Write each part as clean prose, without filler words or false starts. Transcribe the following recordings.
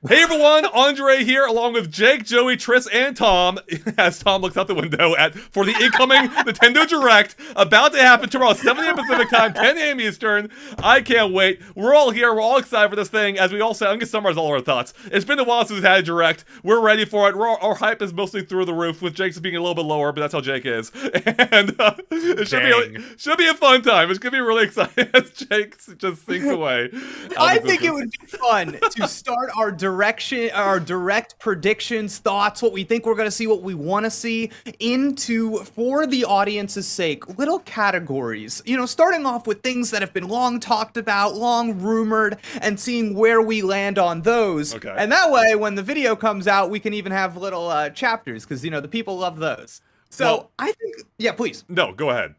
Hey everyone, Andre here, along with Jake, Joey, Tris, and Tom, as Tom looks out the window for the incoming Nintendo Direct, about to happen tomorrow, 7 a.m. Pacific time, 10 a.m. Eastern. I can't wait. We're all here, we're all excited for this thing. As we all say, I'm gonna summarize all our thoughts. It's been a while since we've had a Direct. We're ready for it. Our hype is mostly through the roof, with Jake's being a little bit lower, but that's how Jake is. And it should be a fun time. It's gonna be really exciting as Jake just sinks away. I think it would be fun to start our direct predictions, thoughts, what we think we're going to see, what we want to see, into, for the audience's sake, little categories. You know, starting off with things that have been long talked about, long rumored, and seeing where we land on those. Okay. And that way, when the video comes out, we can even have little chapters, because, you know, the people love those. So, well, I think, yeah, please. No, go ahead.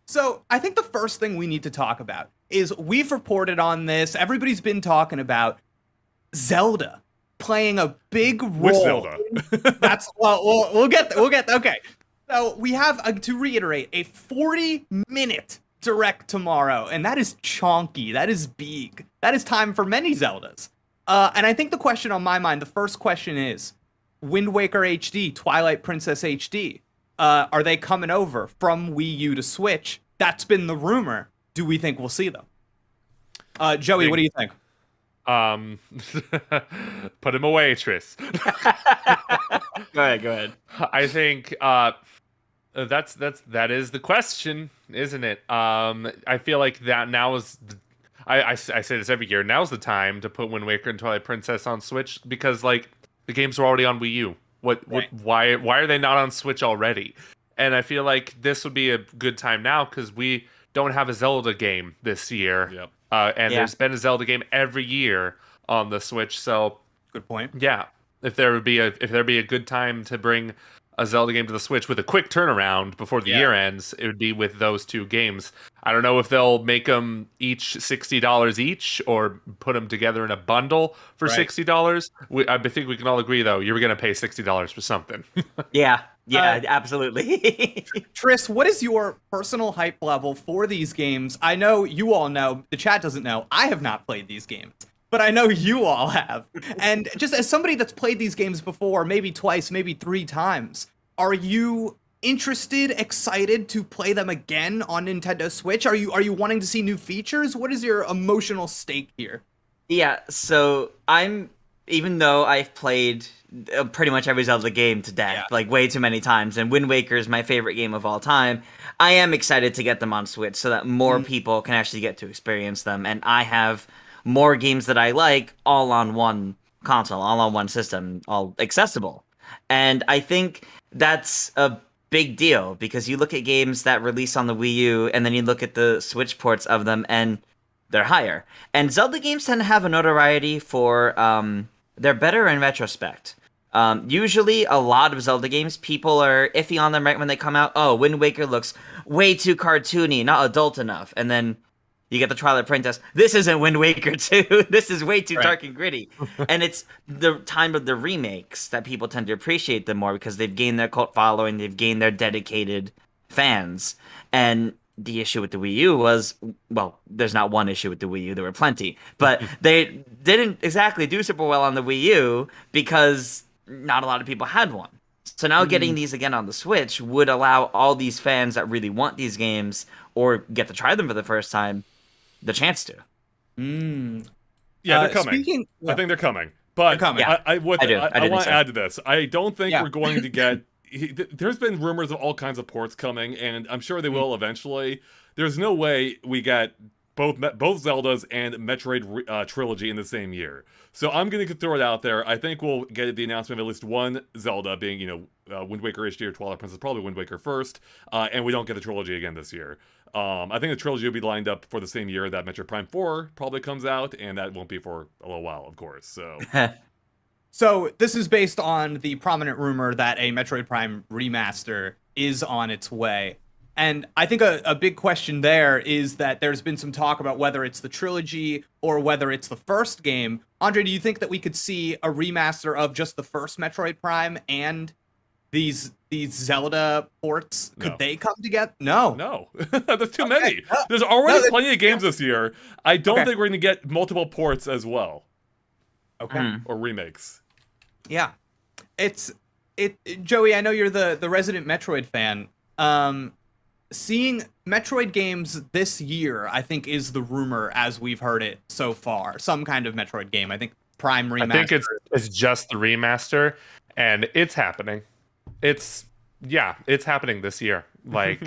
So, I think the first thing we need to talk about is we've reported on this, everybody's been talking about Zelda playing a big role. Which Zelda? That's we'll get okay. So we have to reiterate a 40-minute Direct tomorrow, and that is chonky. That is big. That is time for many Zeldas. And I think the question on my mind, the first question is, Wind Waker HD, Twilight Princess HD, are they coming over from Wii U to Switch? That's been the rumor. Do we think we'll see them? Joey, what do you think? Put him away, Tris. Go ahead. I think that is the question, isn't it? I feel like that now is. I say this every year. Now's the time to put Wind Waker and Twilight Princess on Switch because like the games are already on Wii U. Why are they not on Switch already? And I feel like this would be a good time now because we don't have a Zelda game this year. Yep. There's been a Zelda game every year on the Switch, so good point. Yeah, if there'd be a good time to bring a Zelda game to the Switch with a quick turnaround before the year ends, it would be with those two games. I don't know if they'll make them each $60 each or put them together in a bundle for $60. I think we can all agree though you're going to pay $60 for something. Yeah, absolutely. Tris, what is your personal hype level for these games? I know you all know, the chat doesn't know, I have not played these games, but I know you all have. And just as somebody that's played these games before, maybe twice, maybe 3 times, are you interested, excited to play them again on Nintendo Switch? Are you wanting to see new features? What is your emotional stake here? Yeah, so even though I've played pretty much every Zelda game to death, like way too many times, and Wind Waker is my favorite game of all time, I am excited to get them on Switch so that more people can actually get to experience them, and I have more games that I like all on one console, all on one system, all accessible. And I think that's a big deal because you look at games that release on the Wii U and then you look at the Switch ports of them and they're higher. And Zelda games tend to have a notoriety for they're better in retrospect. Usually a lot of Zelda games, people are iffy on them right when they come out. Oh, Wind Waker looks way too cartoony, not adult enough. And then you get the Twilight Princess. This isn't Wind Waker 2. This is way too dark and gritty. And it's the time of the remakes that people tend to appreciate them more because they've gained their cult following, they've gained their dedicated fans. And the issue with the Wii U was, well, there's not one issue with the Wii U, there were plenty. But they didn't exactly do super well on the Wii U because not a lot of people had one. So now getting these again on the Switch would allow all these fans that really want these games or get to try them for the first time the chance to. Yeah, they're coming. I think they're coming. But they're coming. I want to add to this. I don't think we're going to get... There's been rumors of all kinds of ports coming, and I'm sure they will eventually. There's no way we get both Zeldas and Metroid trilogy in the same year. So I'm going to throw it out there. I think we'll get the announcement of at least one Zelda being, Wind Waker HD or Twilight Princess, probably Wind Waker first, and we don't get the trilogy again this year. I think the trilogy will be lined up for the same year that Metroid Prime 4 probably comes out, and that won't be for a little while, of course. So, so this is based on the prominent rumor that a Metroid Prime remaster is on its way. And I think a big question there is that there's been some talk about whether it's the trilogy or whether it's the first game. Andre, do you think that we could see a remaster of just the first Metroid Prime and these Zelda ports? Could they come together? No. There's too many. There's already plenty of games this year. I don't think we're going to get multiple ports as well. Okay. or remakes. Yeah. Joey, I know you're the resident Metroid fan. Seeing Metroid games this year, I think, is the rumor as we've heard it so far. Some kind of Metroid game. I think Prime Remaster. I think it's just the remaster, and it's happening. It's happening this year. Like,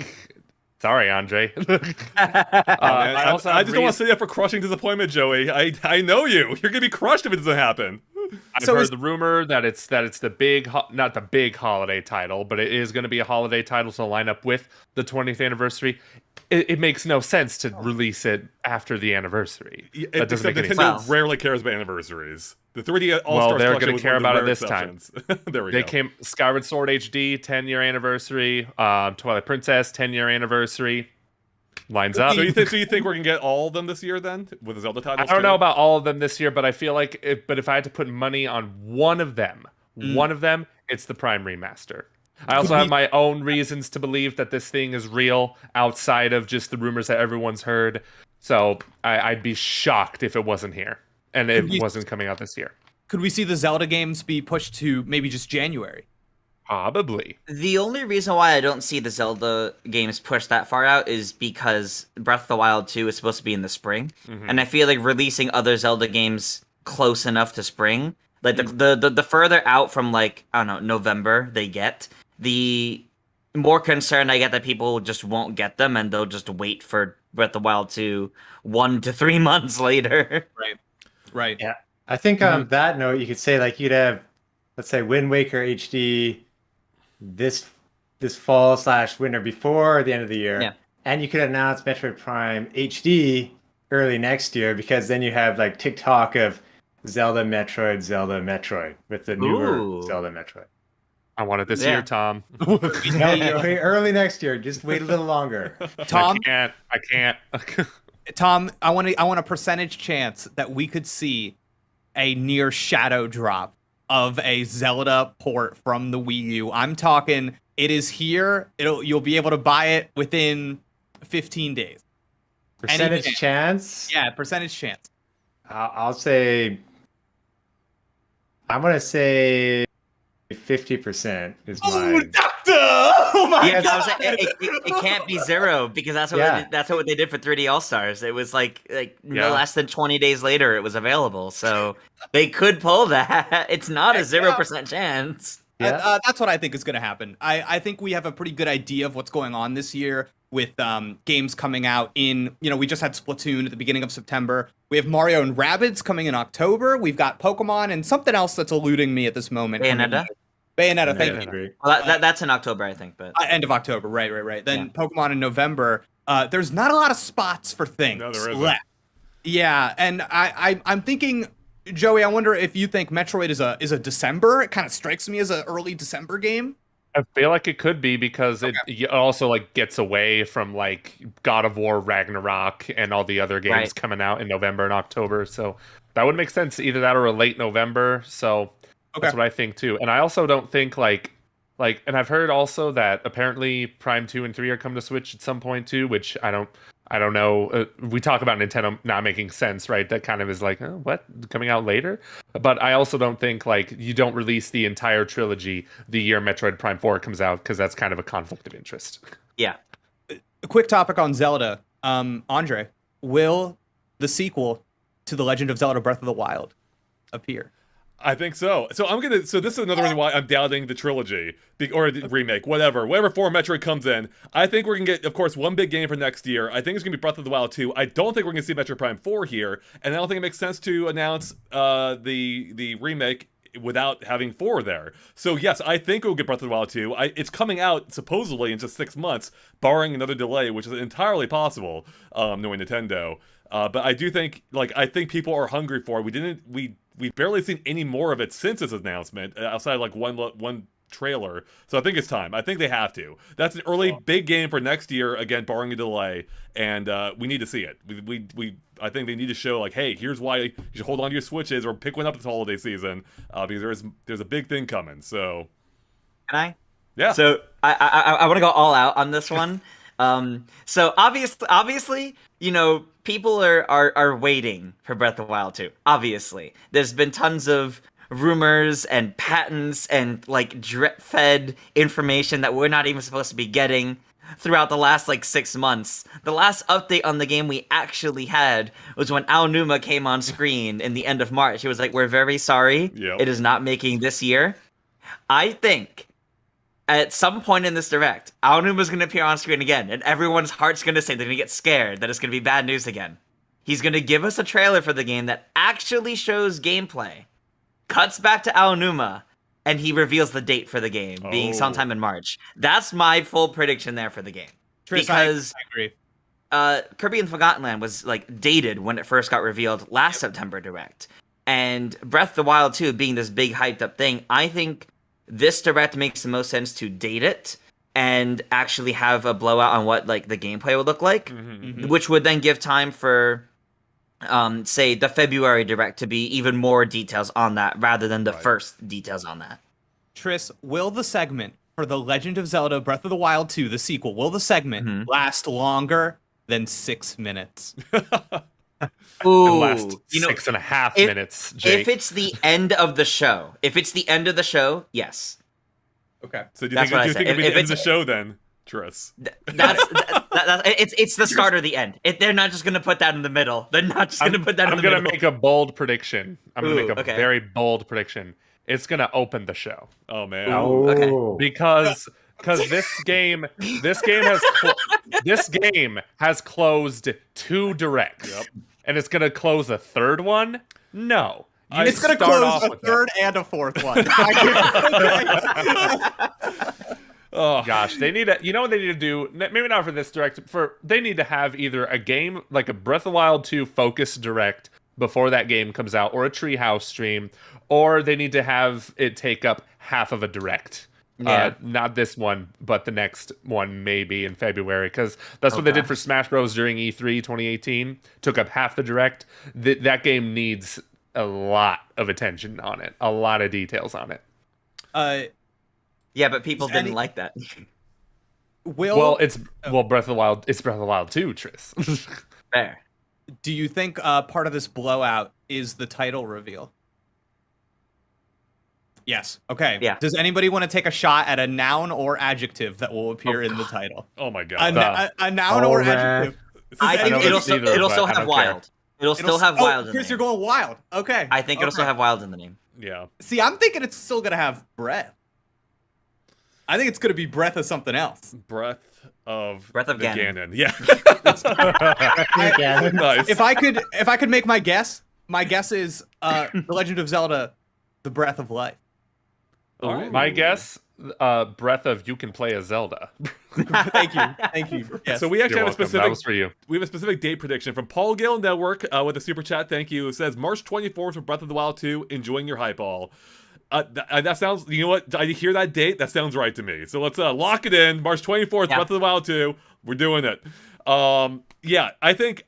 sorry, Andre. I just don't want to say that for crushing disappointment, Joey. I know you. You're gonna be crushed if it doesn't happen. I've heard the rumor that it's the big, not the big holiday title, but it is going to be a holiday title to line up with the 20th anniversary. It makes no sense to release it after the anniversary. That doesn't make any sense. Nintendo rarely cares about anniversaries. The 3D All-Stars well, they're going to care about it this time. There we go. Skyward Sword HD 10-year anniversary, Twilight Princess 10-year anniversary. Lines up. So you think we're gonna get all of them this year then with the Zelda titles? I don't know about all of them this year, but I feel like if I had to put money on one of them, it's the Prime Remaster. I also have my own reasons to believe that this thing is real outside of just the rumors that everyone's heard. So I'd be shocked if it wasn't here and it wasn't coming out this year. Could we see the Zelda games be pushed to maybe just January? Probably. The only reason why I don't see the Zelda games pushed that far out is because Breath of the Wild 2 is supposed to be in the spring. And I feel like releasing other Zelda games close enough to spring, like the further out from, like, I don't know, November they get, the more concerned I get that people just won't get them and they'll just wait for Breath of the Wild 2 1 to 3 months later. Right. Yeah. I think on that note, you could say, like, you'd have, let's say, Wind Waker HD this fall/winter before the end of the year, and you could announce Metroid Prime HD early next year, because then you have, like, TikTok of Zelda Metroid with the newer Zelda Metroid. I want it this year, Tom. Early next year. Just wait a little longer. Tom, I can't. Tom, I want a percentage chance that we could see a near shadow drop of a Zelda port from the Wii U. I'm talking, it is here. You'll be able to buy it within 15 days. Percentage chance? Yeah, percentage chance. I'll say, I'm going to say 50% is mine. Oh my God! God. It can't be 0, because that's what they did for 3D All Stars. It was like no less than 20 days later it was available, so they could pull that. It's not a 0% chance. Yeah. That's what I think is going to happen. I think we have a pretty good idea of what's going on this year with games coming out in, we just had Splatoon at the beginning of September. We have Mario and Rabbids coming in October. We've got Pokemon and something else that's eluding me at this moment. Bayonetta, thank you. Well, that's in October, I think, but end of October, right. Then Pokemon in November. There's not a lot of spots for things left. Yeah, and I'm thinking, Joey, I wonder if you think Metroid is a December. It kind of strikes me as an early December game. I feel like it could be, because it also, like, gets away from, like, God of War, Ragnarok, and all the other games coming out in November and October. So that would make sense, either that or a late November. So that's what I think too. And I also don't think like, and I've heard also that apparently Prime 2 and 3 are coming to Switch at some point too, which I don't know. We talk about Nintendo not making sense, right? That kind of is like, what? Coming out later? But I also don't think, like, you don't release the entire trilogy the year Metroid Prime 4 comes out, because that's kind of a conflict of interest. Yeah. A quick topic on Zelda. Andre, will the sequel to The Legend of Zelda Breath of the Wild appear? I think so. So this is another reason why I'm doubting the trilogy or the remake, whatever form Metroid comes in. I think we're gonna get, of course, one big game for next year. I think it's gonna be Breath of the Wild 2. I don't think we're gonna see Metroid Prime 4 here, and I don't think it makes sense to announce the remake without having 4 there. So yes, I think we'll get Breath of the Wild 2. It's coming out supposedly in just 6 months, barring another delay, which is entirely possible, knowing Nintendo. But I do think, I think people are hungry for it. We've barely seen any more of it since its announcement, outside of one trailer. So I think it's time. I think they have to. That's an early big game for next year, again, barring a delay, and we need to see it. I think they need to show, hey, here's why you should hold on to your Switches or pick one up this holiday season, because there's a big thing coming. So, can I? Yeah. So I want to go all out on this one. So obviously, people are waiting for Breath of the Wild 2. Obviously, there's been tons of rumors and patents and like drip-fed information that we're not even supposed to be getting throughout the last 6 months. The last update on the game we actually had was when Aonuma came on screen in the end of March. He was like, "We're very sorry. Yep. It is not making this year." I think at some point in this direct, Aonuma's going to appear on screen again, and everyone's heart's going to say they're going to get scared that it's going to be bad news again. He's going to give us a trailer for the game that actually shows gameplay, cuts back to Aonuma, and he reveals the date for the game, being sometime in March. That's my full prediction there for the game. Tris, because I agree. Kirby and Forgotten Land was dated when it first got revealed last September Direct. And Breath of the Wild 2 being this big hyped up thing, I think this Direct makes the most sense to date it and actually have a blowout on what the gameplay would look like, which would then give time for say the February Direct to be even more details on that rather than the first details on that. Tris, will the segment for The Legend of Zelda Breath of the Wild 2, the sequel, will the segment last longer than 6 minutes? Ooh, last 6.5 minutes, Jake. If it's the end of the show, yes. Okay. So do you think it'll be the end of the show then, Tris? It's the start or the end. They're not just going to put that in the middle. They're not just going to put that in the middle. I'm going to make a bold prediction. I'm going to make a very bold prediction. It's going to open the show. Oh, man. Okay. Because this game has closed 2 directs. Yep. And it's going to close a third one? No. It's going to close a third and a fourth one. Oh gosh, they need to. You know what they need to do? Maybe not for this direct. They need to have either a game like a Breath of the Wild 2 focus direct before that game comes out, or a Treehouse stream, or they need to have it take up half of a direct. Yeah. Not this one, but the next one maybe in February, because that's what they did for Smash Bros. During E3 2018. Took up half the direct. That game needs a lot of attention on it, a lot of details on it. Yeah, but people didn't like that. It's Breath of the Wild. It's Breath of the Wild 2, Tris. Fair. Do you think part of this blowout is the title reveal? Yes. Okay. Yeah. Does anybody want to take a shot at a noun or adjective that will appear in the title? Oh my god. A noun or adjective. I think it'll still have wild. It'll still have wild in the name. Chris, you're going wild. Okay. I think it'll still have wild in the name. Yeah. See, I'm thinking it's still going to have breath. I think it's going to be breath of something else. Breath of Ganon. Yeah. Nice. If I could make my guess is The Legend of Zelda, The Breath of Life. All right. My guess, breath of you can play a Zelda. Thank you. Yes. So we actually have a specific. That was for you. We have a specific date prediction from Paul Gale Network with a super chat. Thank you. It says March 24th for Breath of the Wild 2. Enjoying your hype all. That sounds. You know what? I hear that date. That sounds right to me. So let's lock it in. March 24th. Breath of the Wild 2. We're doing it. Yeah, I think,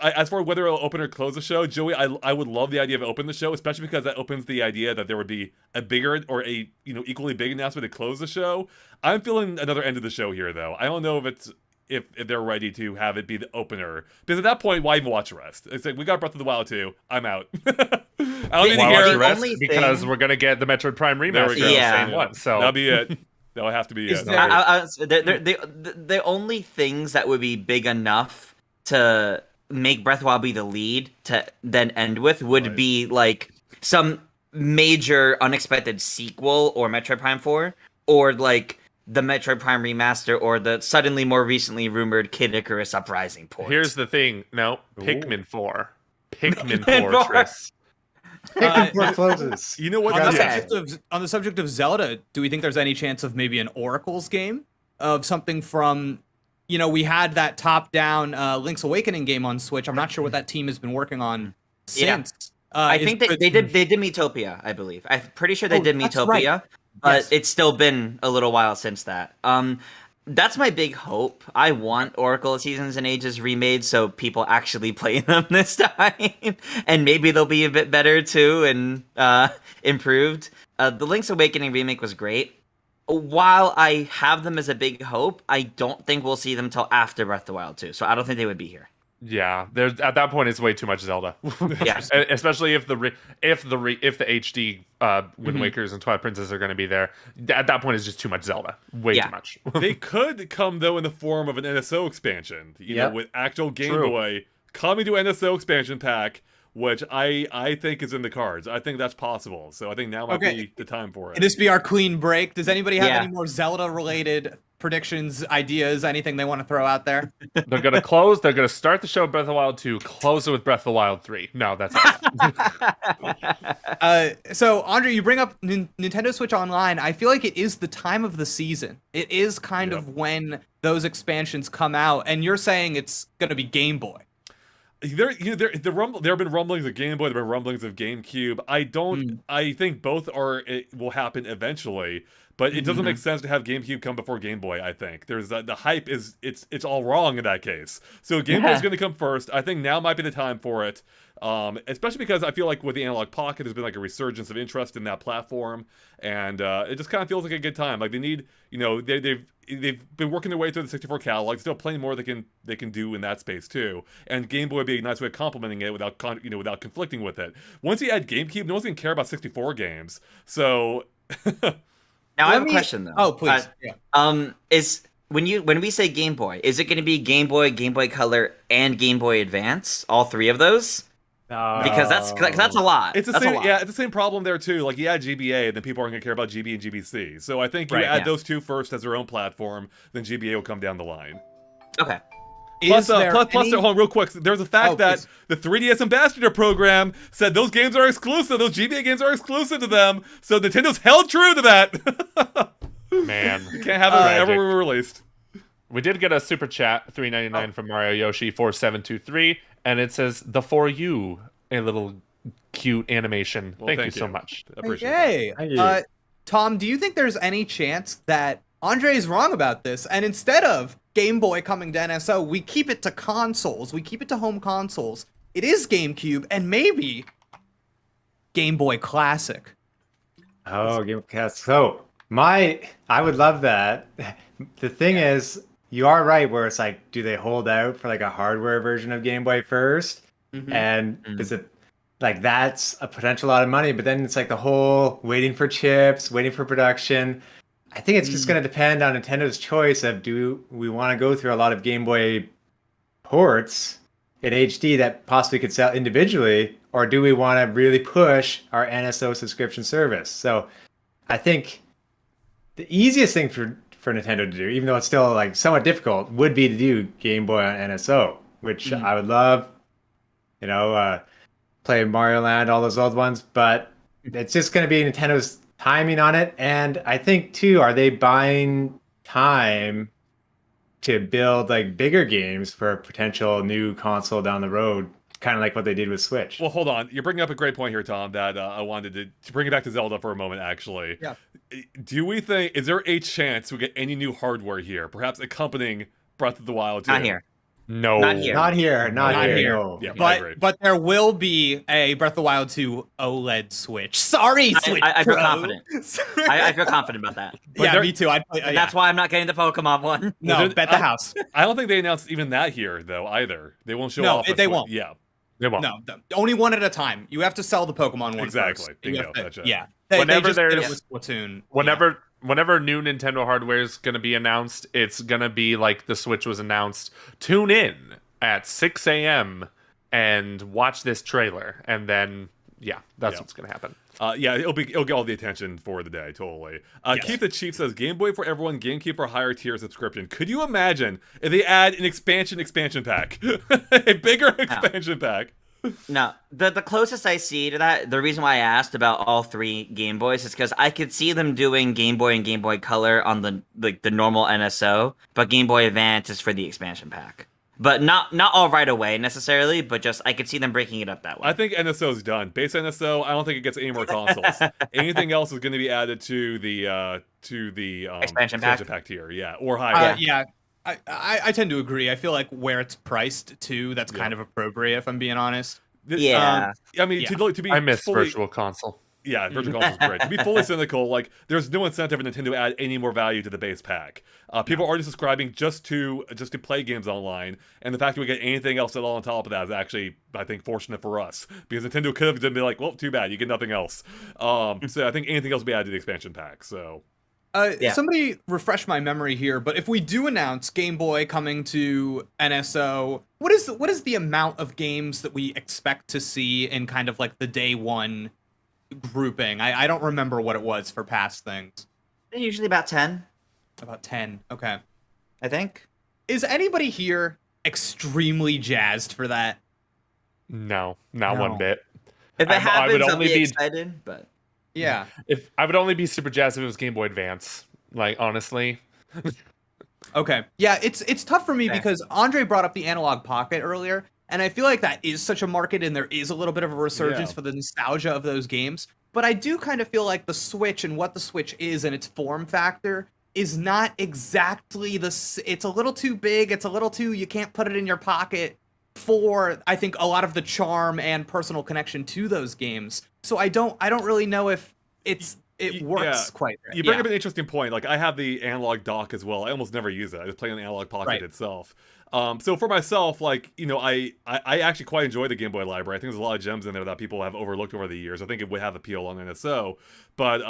as for whether it'll open or close the show, Joey, I would love the idea of opening the show, especially because that opens the idea that there would be a bigger or a equally big announcement to close the show. I'm feeling another end of the show here, though. I don't know if they're ready to have it be the opener, because at that point, why even watch the rest? It's like, we got Breath of the Wild 2. I'm out. I don't need to hear the rest because we're gonna get the Metroid Prime remaster. Yeah. Same one, so that'll be it. That'll have to be it. The only things that would be big enough to make Breath of the Wild be the lead to then end with would be like some major unexpected sequel or Metroid Prime 4 or like the Metroid Prime remaster or the suddenly more recently rumored Kid Icarus Uprising port. Here's the thing. No, Pikmin 4. Pikmin 4, Tris. Closes. You know what? On the subject of Zelda, do we think there's any chance of maybe an Oracle's game? Of something from, we had that top-down Link's Awakening game on Switch. I'm not sure what that team has been working on since. I think they did Miitopia, I believe. I'm pretty sure they did Miitopia, right. but it's still been a little while since that. That's my big hope. I want Oracle Seasons and Ages remade so people actually play them this time. And maybe they'll be a bit better too and improved. The Link's Awakening remake was great. while I have them as a big hope, I don't think we'll see them till after Breath of the Wild 2. So I don't think they would be here. Yeah, there's at that point it's way too much Zelda. Yeah. Especially if the HD Wind Wakers and Twilight Princess are going to be there. At that point, it's just too much Zelda. Way too much. They could come though in the form of an NSO expansion. You know, with actual Game Boy coming to NSO expansion pack, which I think is in the cards. I think that's possible. So I think now might be the time for it. Can this be our clean break? Does anybody have any more Zelda-related predictions, ideas, anything they want to throw out there? They're gonna close. They're gonna start the show with Breath of the Wild 2, close it with Breath of the Wild 3. No, that's not. So Andre, you bring up Nintendo Switch Online. I feel like it is the time of the season. It is kind of when those expansions come out, and you're saying it's gonna be Game Boy. There have been rumblings of Game Boy. There have been rumblings of GameCube. I think both will happen eventually, but it doesn't make sense to have GameCube come before Game Boy. I think there's the hype it's all wrong in that case. So Game Boy is going to come first. I think now might be the time for it. Especially because I feel like with the Analog Pocket, there's been like a resurgence of interest in that platform, and it just kind of feels like a good time. Like they need, they've been working their way through the 64 catalog. Still plenty more they can do in that space too. And Game Boy would be a nice way of complementing it without conflicting with it. Once you add GameCube, no one's gonna care about 64 games. So now I have a question though. Oh, please. Is when we say Game Boy, is it going to be Game Boy, Game Boy Color, and Game Boy Advance? All three of those? Because that's a lot. It's the same. Yeah, it's the same problem there too. Like you add GBA, then people aren't gonna care about GB and GBC. So I think you add those two first as their own platform, then GBA will come down the line. Okay. Plus, hold on, real quick. There's a fact that the 3DS Ambassador program said those games are exclusive. Those GBA games are exclusive to them. So Nintendo's held true to that. Man, you can't have it ever released. We did get a super chat, $3.99 from Mario Yoshi 4723, and it says the For You, a little cute animation. Well, thank you so much. Appreciate it. Tom, do you think there's any chance that Andre is wrong about this, and instead of Game Boy coming to NSO, we keep it to consoles, we keep it to home consoles? It is GameCube, and maybe Game Boy Classic. Oh, Game Boy Classic. So I would love that. The thing is, you are right where it's like, do they hold out for like a hardware version of Game Boy first? And is it like that's a potential lot of money, but then it's like the whole waiting for chips, waiting for production. I think it's just going to depend on Nintendo's choice of do we want to go through a lot of Game Boy ports in HD that possibly could sell individually, or do we want to really push our NSO subscription service? So I think the easiest thing for Nintendo to do, even though it's still like somewhat difficult, would be to do Game Boy on NSO, which I would love, play Mario Land, all those old ones, but it's just going to be Nintendo's timing on it. And I think too, are they buying time to build like bigger games for a potential new console down the road, kind of like what they did with Switch? Well, hold on. You're bringing up a great point here, Tom, that I wanted to bring it back to Zelda for a moment, actually. Yeah. Is there a chance we get any new hardware here, perhaps accompanying Breath of the Wild 2? Not here. No. Not here. Not here. No. Yeah, but there will be a Breath of the Wild 2 OLED Switch. Sorry, Switch I feel Pro. confident. I feel confident about that. Yeah, me too. That's why I'm not getting the Pokemon one. No, bet the house. I don't think they announced even that here, though, either. They won't show off. No, they won't. Yeah. They won't. No, only one at a time. You have to sell the Pokemon one exactly. first. Bingo. That's it. Yeah. Whenever they there's just did it with Splatoon. Whenever new Nintendo hardware is going to be announced, it's going to be like the Switch was announced. Tune in at 6 a.m. and watch this trailer, and then that's what's going to happen. It'll get all the attention for the day, totally. Keith the Chief says, Game Boy for everyone, GameCube for higher tier subscription. Could you imagine if they add an expansion pack? A bigger expansion pack? No, the closest I see to that, the reason why I asked about all three Game Boys is because I could see them doing Game Boy and Game Boy Color on the normal NSO, but Game Boy Advance is for the expansion pack. But not all right away necessarily, but just I could see them breaking it up that way. I think NSO's done. Base NSO, I don't think it gets any more consoles. Anything else is going to be added to the expansion pack tier, or higher. I tend to agree. I feel like where it's priced too, that's kind of appropriate if I'm being honest. I mean, to be I miss Virtual Console. Yeah, Virtual Console is great. To be fully cynical, like, there's no incentive for Nintendo to add any more value to the base pack. People are already subscribing just to play games online, and the fact that we get anything else at all on top of that is actually, I think, fortunate for us, because Nintendo could have just been like, well, too bad, you get nothing else. So I think anything else will be added to the expansion pack. So. Somebody refresh my memory here, but if we do announce Game Boy coming to NSO, what is the amount of games that we expect to see in kind of like the day one grouping? I don't remember what it was for past things. Usually about 10. About 10. Okay. I think. Is anybody here extremely jazzed for that? No, not one bit. If it happens, I'll be excited, but yeah. If I would only be super jazzed if it was Game Boy Advance. Like, honestly. Okay. Yeah, it's tough for me because Andre brought up the Analog Pocket earlier, and I feel like that is such a market, and there is a little bit of a resurgence for the nostalgia of those games. But I do kind of feel like the Switch and what the Switch is and its form factor is not exactly it's a little too big, it's a little too, you can't put it in your pocket for, I think, a lot of the charm and personal connection to those games. So I don't really know if it works quite right. You bring up an interesting point. Like, I have the analog dock as well. I almost never use it. I just play on the Analog Pocket itself. So for myself, like, you know, I actually quite enjoy the Game Boy library. I think there's a lot of gems in there that people have overlooked over the years. I think it would have appeal on NSO. But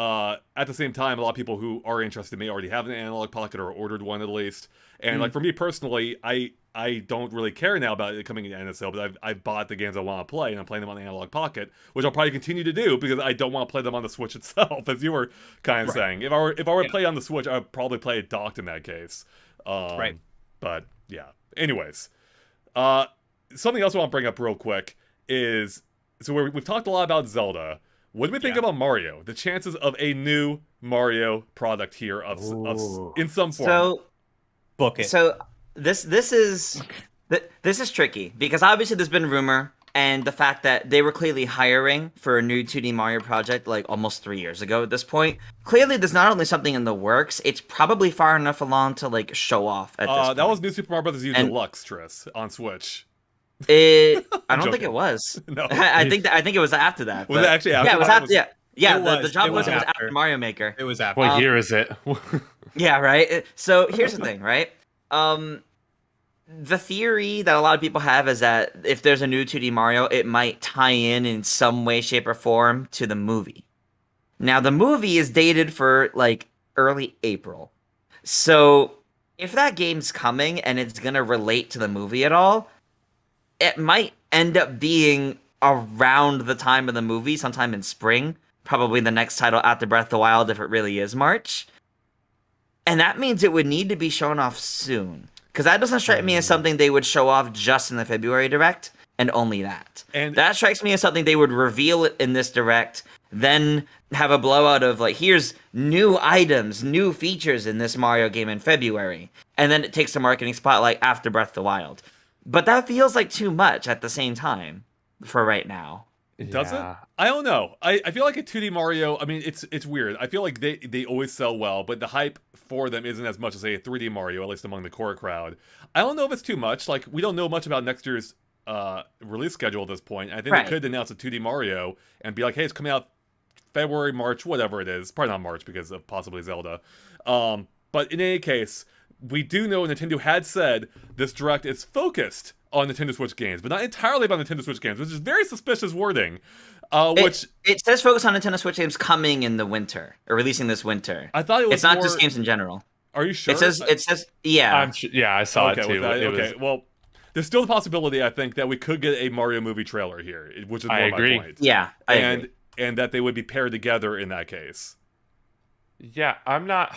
at the same time, a lot of people who are interested may already have an Analog Pocket or ordered one at least. And like, for me personally, I don't really care now about it coming into NSO, but I've bought the games I want to play, and I'm playing them on the Analog Pocket, which I'll probably continue to do because I don't want to play them on the Switch itself, as you were kind of saying. If I were to play on the Switch, I would probably play it docked in that case. But yeah. Anyways, something else I want to bring up real quick is, so we've talked a lot about Zelda. What do we think about Mario? The chances of a new Mario product here of in some form. So, book it. So this is tricky because obviously there's been rumor, and the fact that they were clearly hiring for a new 2D Mario project like almost 3 years ago at this point. Clearly, there's not only something in the works, it's probably far enough along to like show off at this point. That was New Super Mario Bros. U Deluxe, Tris, on Switch. I don't think it was. No. I think it was after that. Was it actually after? Yeah, it was after. Yeah. The job was after Mario Maker. It was after. What year is it? Yeah, right. So here's the thing, right? The theory that a lot of people have is that if there's a new 2D Mario, it might tie in some way, shape, or form to the movie. Now, the movie is dated for like early April. So if that game's coming and it's going to relate to the movie at all, it might end up being around the time of the movie, sometime in spring. Probably the next title after Breath of the Wild if it really is March. And that means it would need to be shown off soon. Because that doesn't strike me as something they would show off just in the February Direct, and only that. And that strikes me as something they would reveal it in this Direct, then have a blowout of, like, here's new items, new features in this Mario game in February. And then it takes the marketing spotlight after Breath of the Wild. But that feels like too much at the same time for right now. Does it? I don't know. I feel like a 2D Mario, I mean, it's weird. I feel like they always sell well, but the hype for them isn't as much as, say, a 3D Mario, at least among the core crowd. I don't know if it's too much. Like, we don't know much about next year's release schedule at this point. I think they could announce a 2D Mario and be like, hey, it's coming out February, March, whatever it is. Probably not March because of possibly Zelda. But in any case, we do know Nintendo had said this Direct is focused on Nintendo Switch games, but not entirely about Nintendo Switch games, which is very suspicious wording. It says focus on Nintendo Switch games coming in the winter, or releasing this winter. I thought it was It's not just games in general. Are you sure? It says yeah. Yeah, I saw it too. Okay, well, there's still the possibility, I think, that we could get a Mario movie trailer here, which is more my point. Yeah, I agree. And that they would be paired together in that case. Yeah, I'm not.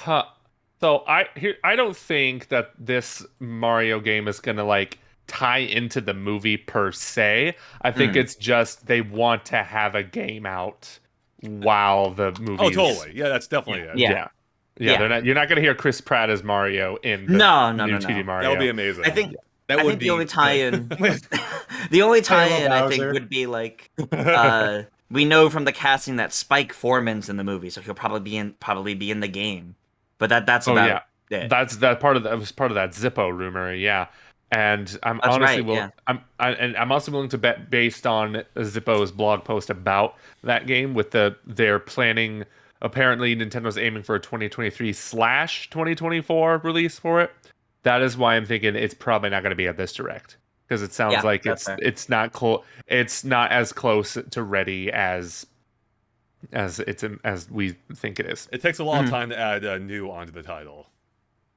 So I don't think that this Mario game is gonna like tie into the movie per se. I think it's just they want to have a game out while the movie. Oh, totally. Yeah, that's definitely it. Yeah. You're not going to hear Chris Pratt as Mario in the new 2D Mario. That would be amazing. I think be the only tie-in. The only tie-in I think would be like we know from the casting that Spike Foreman's in the movie, so he'll probably be in the game. But that's about it. That was part of that Zippo rumor. Yeah. And I'm That's honestly right, willing. yeah. I'm also willing to bet based on Zippo's blog post about that game with they're planning. Apparently, Nintendo's aiming for a 2023/2024 release for it. That is why I'm thinking it's probably not going to be at this direct, because it sounds like it's not close. It's not as close to ready as we think it is. It takes a lot of time to add new onto the title.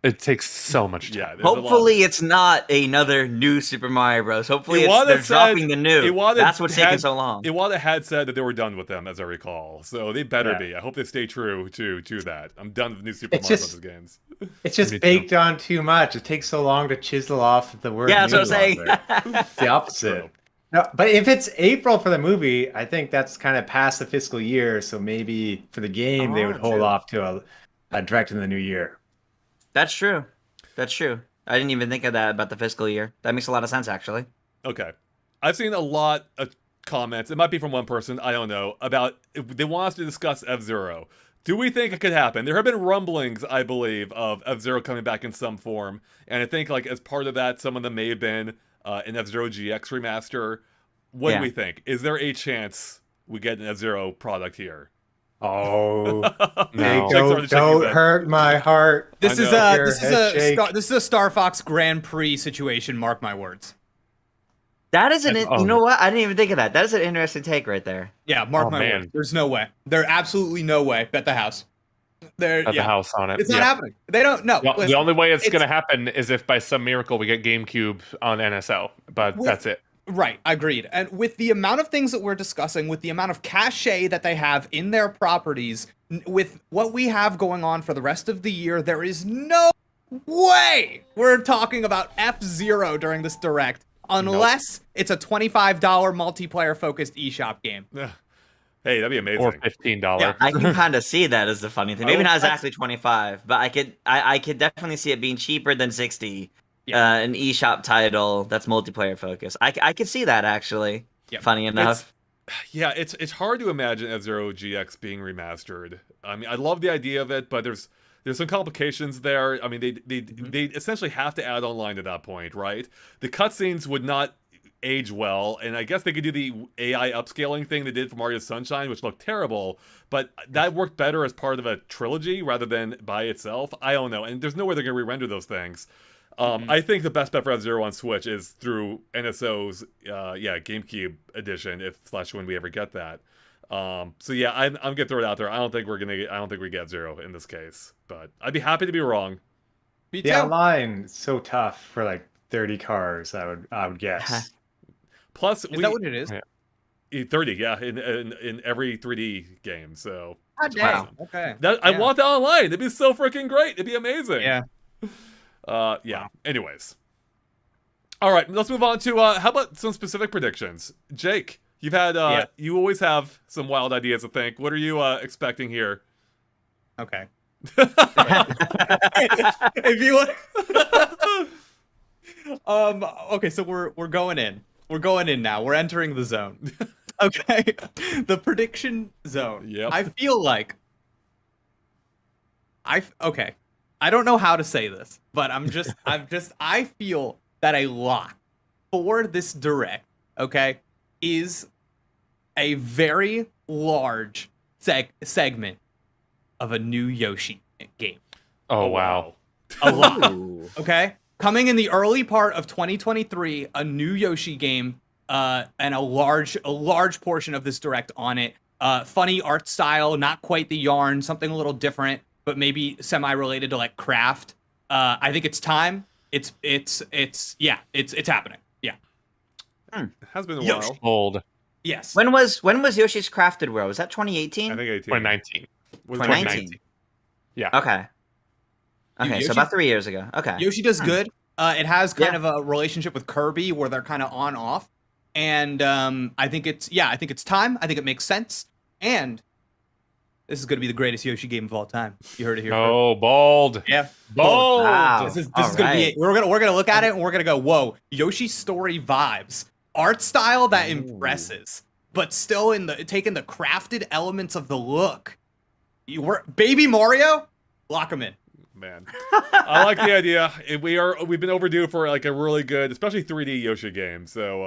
It takes so much time. Yeah, hopefully it's not another new Super Mario Bros. Hopefully they're dropping the new. That's what's taking so long. Iwata had said that they were done with them, as I recall. So they better be. I hope they stay true to that. I'm done with new Super Mario Bros. Games. It's just baked on too much. It takes so long to chisel off the word. Yeah, that's what I'm saying. It's the opposite. No, but if it's April for the movie, I think that's kind of past the fiscal year. So maybe for the game, they would hold off to a direct in the new year. That's true. That's true. I didn't even think of that about the fiscal year. That makes a lot of sense, actually. Okay. I've seen a lot of comments, it might be from one person, I don't know, about if they want us to discuss F-Zero. Do we think it could happen? There have been rumblings, I believe, of F-Zero coming back in some form. And I think, like, as part of that, some of them may have been an F-Zero GX remaster. What do we think? Is there a chance we get an F-Zero product here? Oh, no. Don't hurt my heart. This is a Star Fox Grand Prix situation. Mark my words. That is you know what? I didn't even think of that. That is an interesting take right there. Yeah, mark my words. There's no way. There's absolutely no way. Bet the house. Bet the house on it. It's not happening. They don't know. Well, the only way it's going to happen is if by some miracle we get GameCube on NSL. But that's it. Right, agreed. And with the amount of things that we're discussing, with the amount of cachet that they have in their properties, with what we have going on for the rest of the year, there is no way we're talking about F-Zero during this direct, unless it's a $25 multiplayer-focused eShop game. Hey, that'd be amazing. Or $15. Yeah, I can kind of see that as the funny thing. Maybe not exactly 25, but I could definitely see it being cheaper than 60. An eShop title that's multiplayer focused. I could see that actually. Yep. Funny enough. It's hard to imagine F-Zero GX being remastered. I mean, I love the idea of it, but there's some complications there. I mean, they essentially have to add online at that point, right? The cutscenes would not age well, and I guess they could do the AI upscaling thing they did for Mario Sunshine, which looked terrible, but that worked better as part of a trilogy rather than by itself. I don't know, and there's no way they're going to re-render those things. I think the best bet for F-Zero on Switch is through NSO's GameCube edition, when we ever get that. So yeah, I'm gonna throw it out there. I don't think we get F-Zero in this case, but I'd be happy to be wrong. The online is so tough for like 30 cars. I would guess. Plus, is that what it is? 30, yeah, in every 3D game. So wow. Okay. I want that online. It'd be so freaking great. It'd be amazing. Yeah. Anyways. All right, let's move on to how about some specific predictions? Jake, you've had you always have some wild ideas, I think. What are you expecting here? Okay. If you want okay, so we're going in. We're going in now. We're entering the zone. Okay. The prediction zone. Yep. I feel like okay. I don't know how to say this, but I feel that a lock for this direct, okay, is a very large segment of a new Yoshi game. Oh, wow. A lot. Okay? Coming in the early part of 2023, a new Yoshi game, and a large portion of this direct on it. Funny art style, not quite the yarn, something a little different, but maybe semi-related to like craft. I think it's time. It's happening. Yeah. It has been a while. Old. Yes. When was Yoshi's Crafted World? Was that 2018? I think 18. 2019. 2019. Yeah. Okay, so about 3 years ago. Okay. Yoshi does good. It has kind of a relationship with Kirby where they're kind of on off. And I think it's time. I think it makes sense. And this is going to be the greatest Yoshi game of all time. You heard it here. Oh, bold. Yeah. Bold. Wow. This is going to be it. We're going to look at it and we're going to go, whoa, Yoshi story vibes. Art style that impresses, but still taking the crafted elements of the look. Baby Mario, lock him in. man. I like the idea. We've been overdue for like a really good, especially 3D Yoshi game. So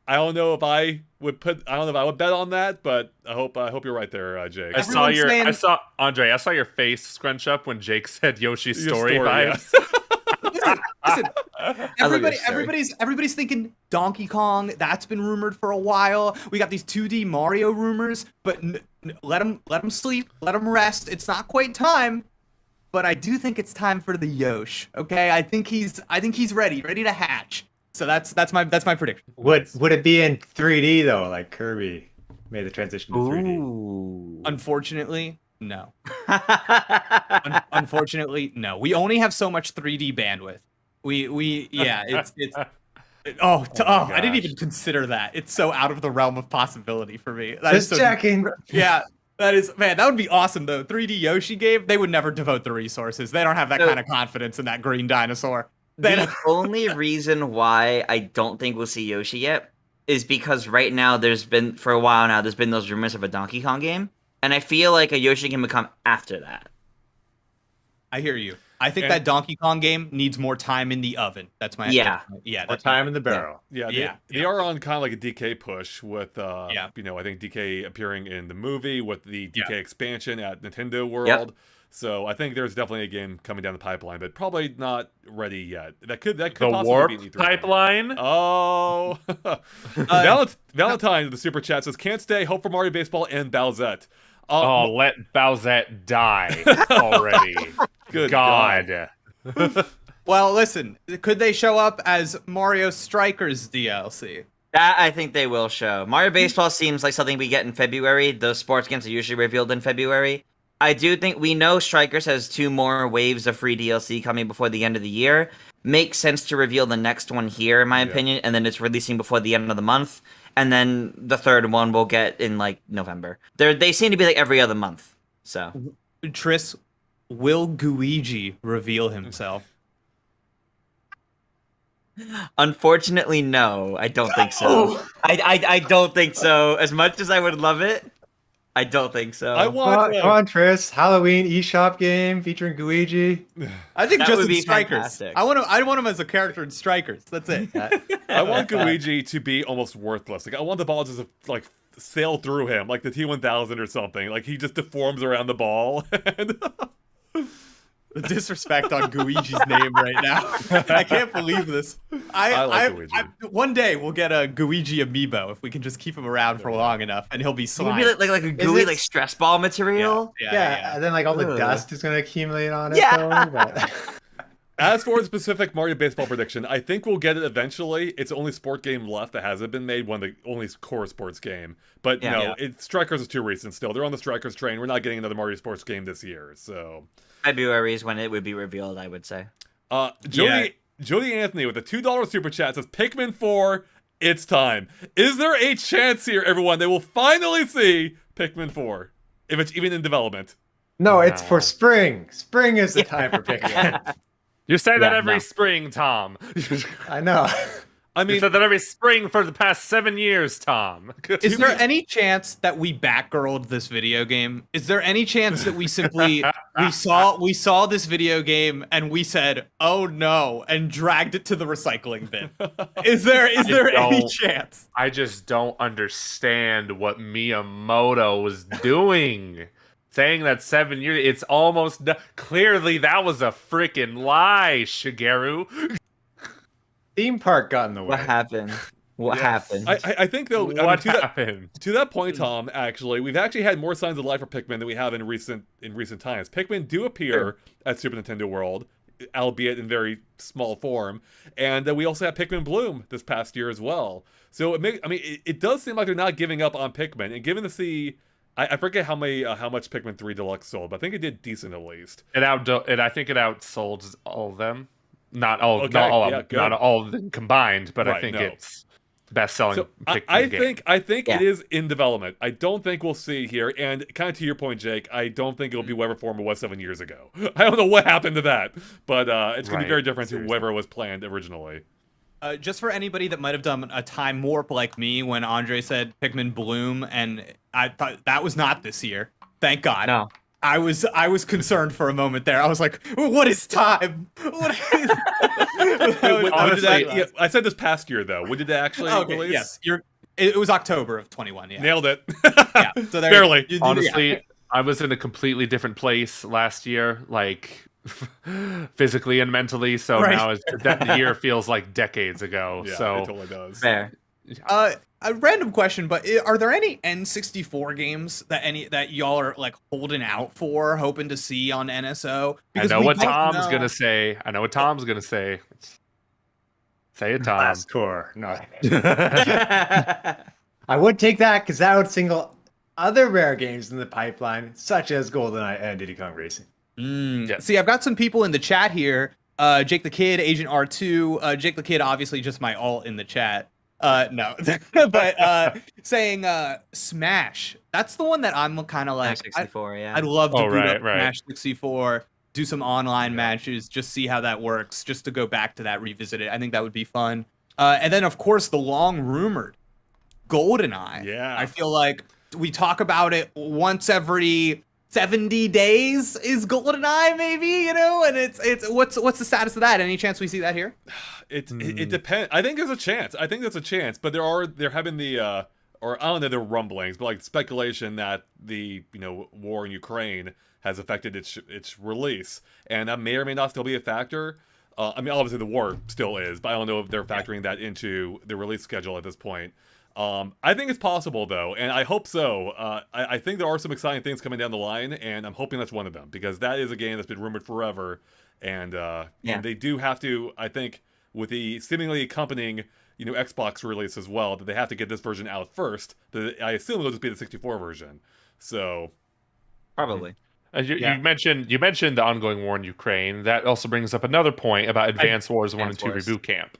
I don't know if I would bet on that, but I hope you're right there, Jake. I saw Andre. I saw your face scrunch up when Jake said Yoshi's story vibes. Listen, everybody's thinking Donkey Kong. That's been rumored for a while. We got these 2D Mario rumors, but let them sleep, let them rest. It's not quite time. But I do think it's time for the Yosh. Okay, I think he's ready to hatch. So that's my prediction. Would it be in 3D though, like Kirby made the transition to 3D? Ooh. Unfortunately, no. Unfortunately, no. We only have so much 3D bandwidth. I didn't even consider that. It's so out of the realm of possibility for me. Just checking. Yeah. That would be awesome though. 3D Yoshi game, they would never devote the resources. They don't have that kind of confidence in that green dinosaur. The only reason why I don't think we'll see Yoshi yet is because right now there's been those rumors of a Donkey Kong game, and I feel like a Yoshi game would come after that. I hear you. I think that Donkey Kong game needs more time in the oven. That's my more time in the barrel. They are on kind of like a DK push with I think DK appearing in the movie with the DK expansion at Nintendo World. Yep. So I think there's definitely a game coming down the pipeline, but probably not ready yet. That could the possibly warp be an E3 pipeline. Oh, Valentine the super chat says can't stay. Hope for Mario Baseball and Bowsette. Let Bowsette die already. Good God. Well, listen, could they show up as Mario Strikers DLC? That I think they will show. Mario Baseball seems like something we get in February. Those sports games are usually revealed in February. I do think we know Strikers has 2 more waves of free DLC coming before the end of the year. Makes sense to reveal the next one here, in my opinion, and then it's releasing before the end of the month. And then the third one we'll get in like November. They seem to be like every other month. So, Triss, will Guigi reveal himself? Unfortunately, no. I don't think so. I don't think so. As much as I would love it, I don't think so. Come on, Triss. Halloween eShop game featuring Guigi. I think that just would be Strikers. Fantastic. I want him as a character in Strikers. That's it. I want Guigi to be almost worthless. Like I want the ball just to like sail through him, like the T1000 or something. Like he just deforms around the ball. The disrespect on Guigi's name right now. I can't believe this. I like Guigi. One day we'll get a Guigi amiibo if we can just keep him around for long enough, and he'll be slime. Maybe like a gooey like stress ball material. Yeah. And then like all the dust is gonna accumulate on it. Yeah. As for the specific Mario Baseball prediction, I think we'll get it eventually. It's the only sport game left that hasn't been made, one of the only core sports game. But Strikers is too recent still. They're on the Strikers train. We're not getting another Mario sports game this year, so... February is when it would be revealed, I would say. Jody Anthony with a $2 super chat says, Pikmin 4, it's time. Is there a chance here, everyone, they will finally see Pikmin 4? If it's even in development. No, it's for spring. Spring is the time for Pikmin. You say that every spring, Tom. I know. I mean, you said that every spring for the past 7 years, Tom. Is there any chance that we Batgirled this video game? Is there any chance that we simply we saw this video game and we said, "Oh no," and dragged it to the recycling bin? Is there any chance? I just don't understand what Miyamoto was doing. Saying that 7 years, it's almost clearly that was a freaking lie, Shigeru. Theme park got in the way. What happened? What happened? I think though. What happened? To that point, Tom. Actually, we've actually had more signs of life for Pikmin than we have in recent times. Pikmin do appear at Super Nintendo World, albeit in very small form, and we also have Pikmin Bloom this past year as well. So it does seem like they're not giving up on Pikmin, and given I forget how much Pikmin 3 Deluxe sold, but I think it did decent at least. I think it outsold all of them. Not all of them combined, but I think it's best-selling. So I think it is in development. I don't think we'll see here, and kind of to your point, Jake, I don't think it'll be whatever form it was 7 years ago. I don't know what happened to that, but it's going to be very different to whatever was planned originally. Just for anybody that might have done a time warp like me when Andre said Pikmin Bloom, and I thought that was not this year. Thank God. No. I was concerned for a moment there. I was like, what is time? What is... Honestly, I said this past year though. When did they actually release? Yes, it was October of 21. Yeah, nailed it. Yeah, so there, barely. Honestly, I was in a completely different place last year, like physically and mentally. So now that year feels like decades ago. Yeah, so it totally does. Fair. A random question, but are there any N64 games that y'all are like holding out for, hoping to see on NSO? I know what Tom's gonna say. Say it, Tom. Last core. No. I would take that because that would single other rare games in the pipeline, such as GoldenEye and Diddy Kong Racing. See, I've got some people in the chat here. Jake the Kid, Agent R2. Jake the Kid, obviously just my alt in the chat. No, but saying Smash. That's the one that I'm kind of like. 64, yeah. I'd love to boot up Smash 64, do some online matches, just see how that works, just to go back to that, revisit it. I think that would be fun. And then, of course, the long-rumored GoldenEye. Yeah. I feel like we talk about it once every 70 days is GoldenEye, maybe, you know? And it's what's the status of that? Any chance we see that here? It depends. I think there's a chance. But there have been the or I don't know, the rumblings, but like speculation that the war in Ukraine has affected its release, and that may or may not still be a factor. I mean, obviously the war still is, but I don't know if they're factoring that into the release schedule at this point. I think it's possible though, and I hope so. I think there are some exciting things coming down the line, and I'm hoping that's one of them, because that is a game that's been rumored forever, and they do have to, I think, with the seemingly accompanying Xbox release as well, that they have to get this version out first. I assume it'll just be the 64 version. So probably. You mentioned the ongoing war in Ukraine. That also brings up another point about Advance Wars 1 and 2 Reboot Camp.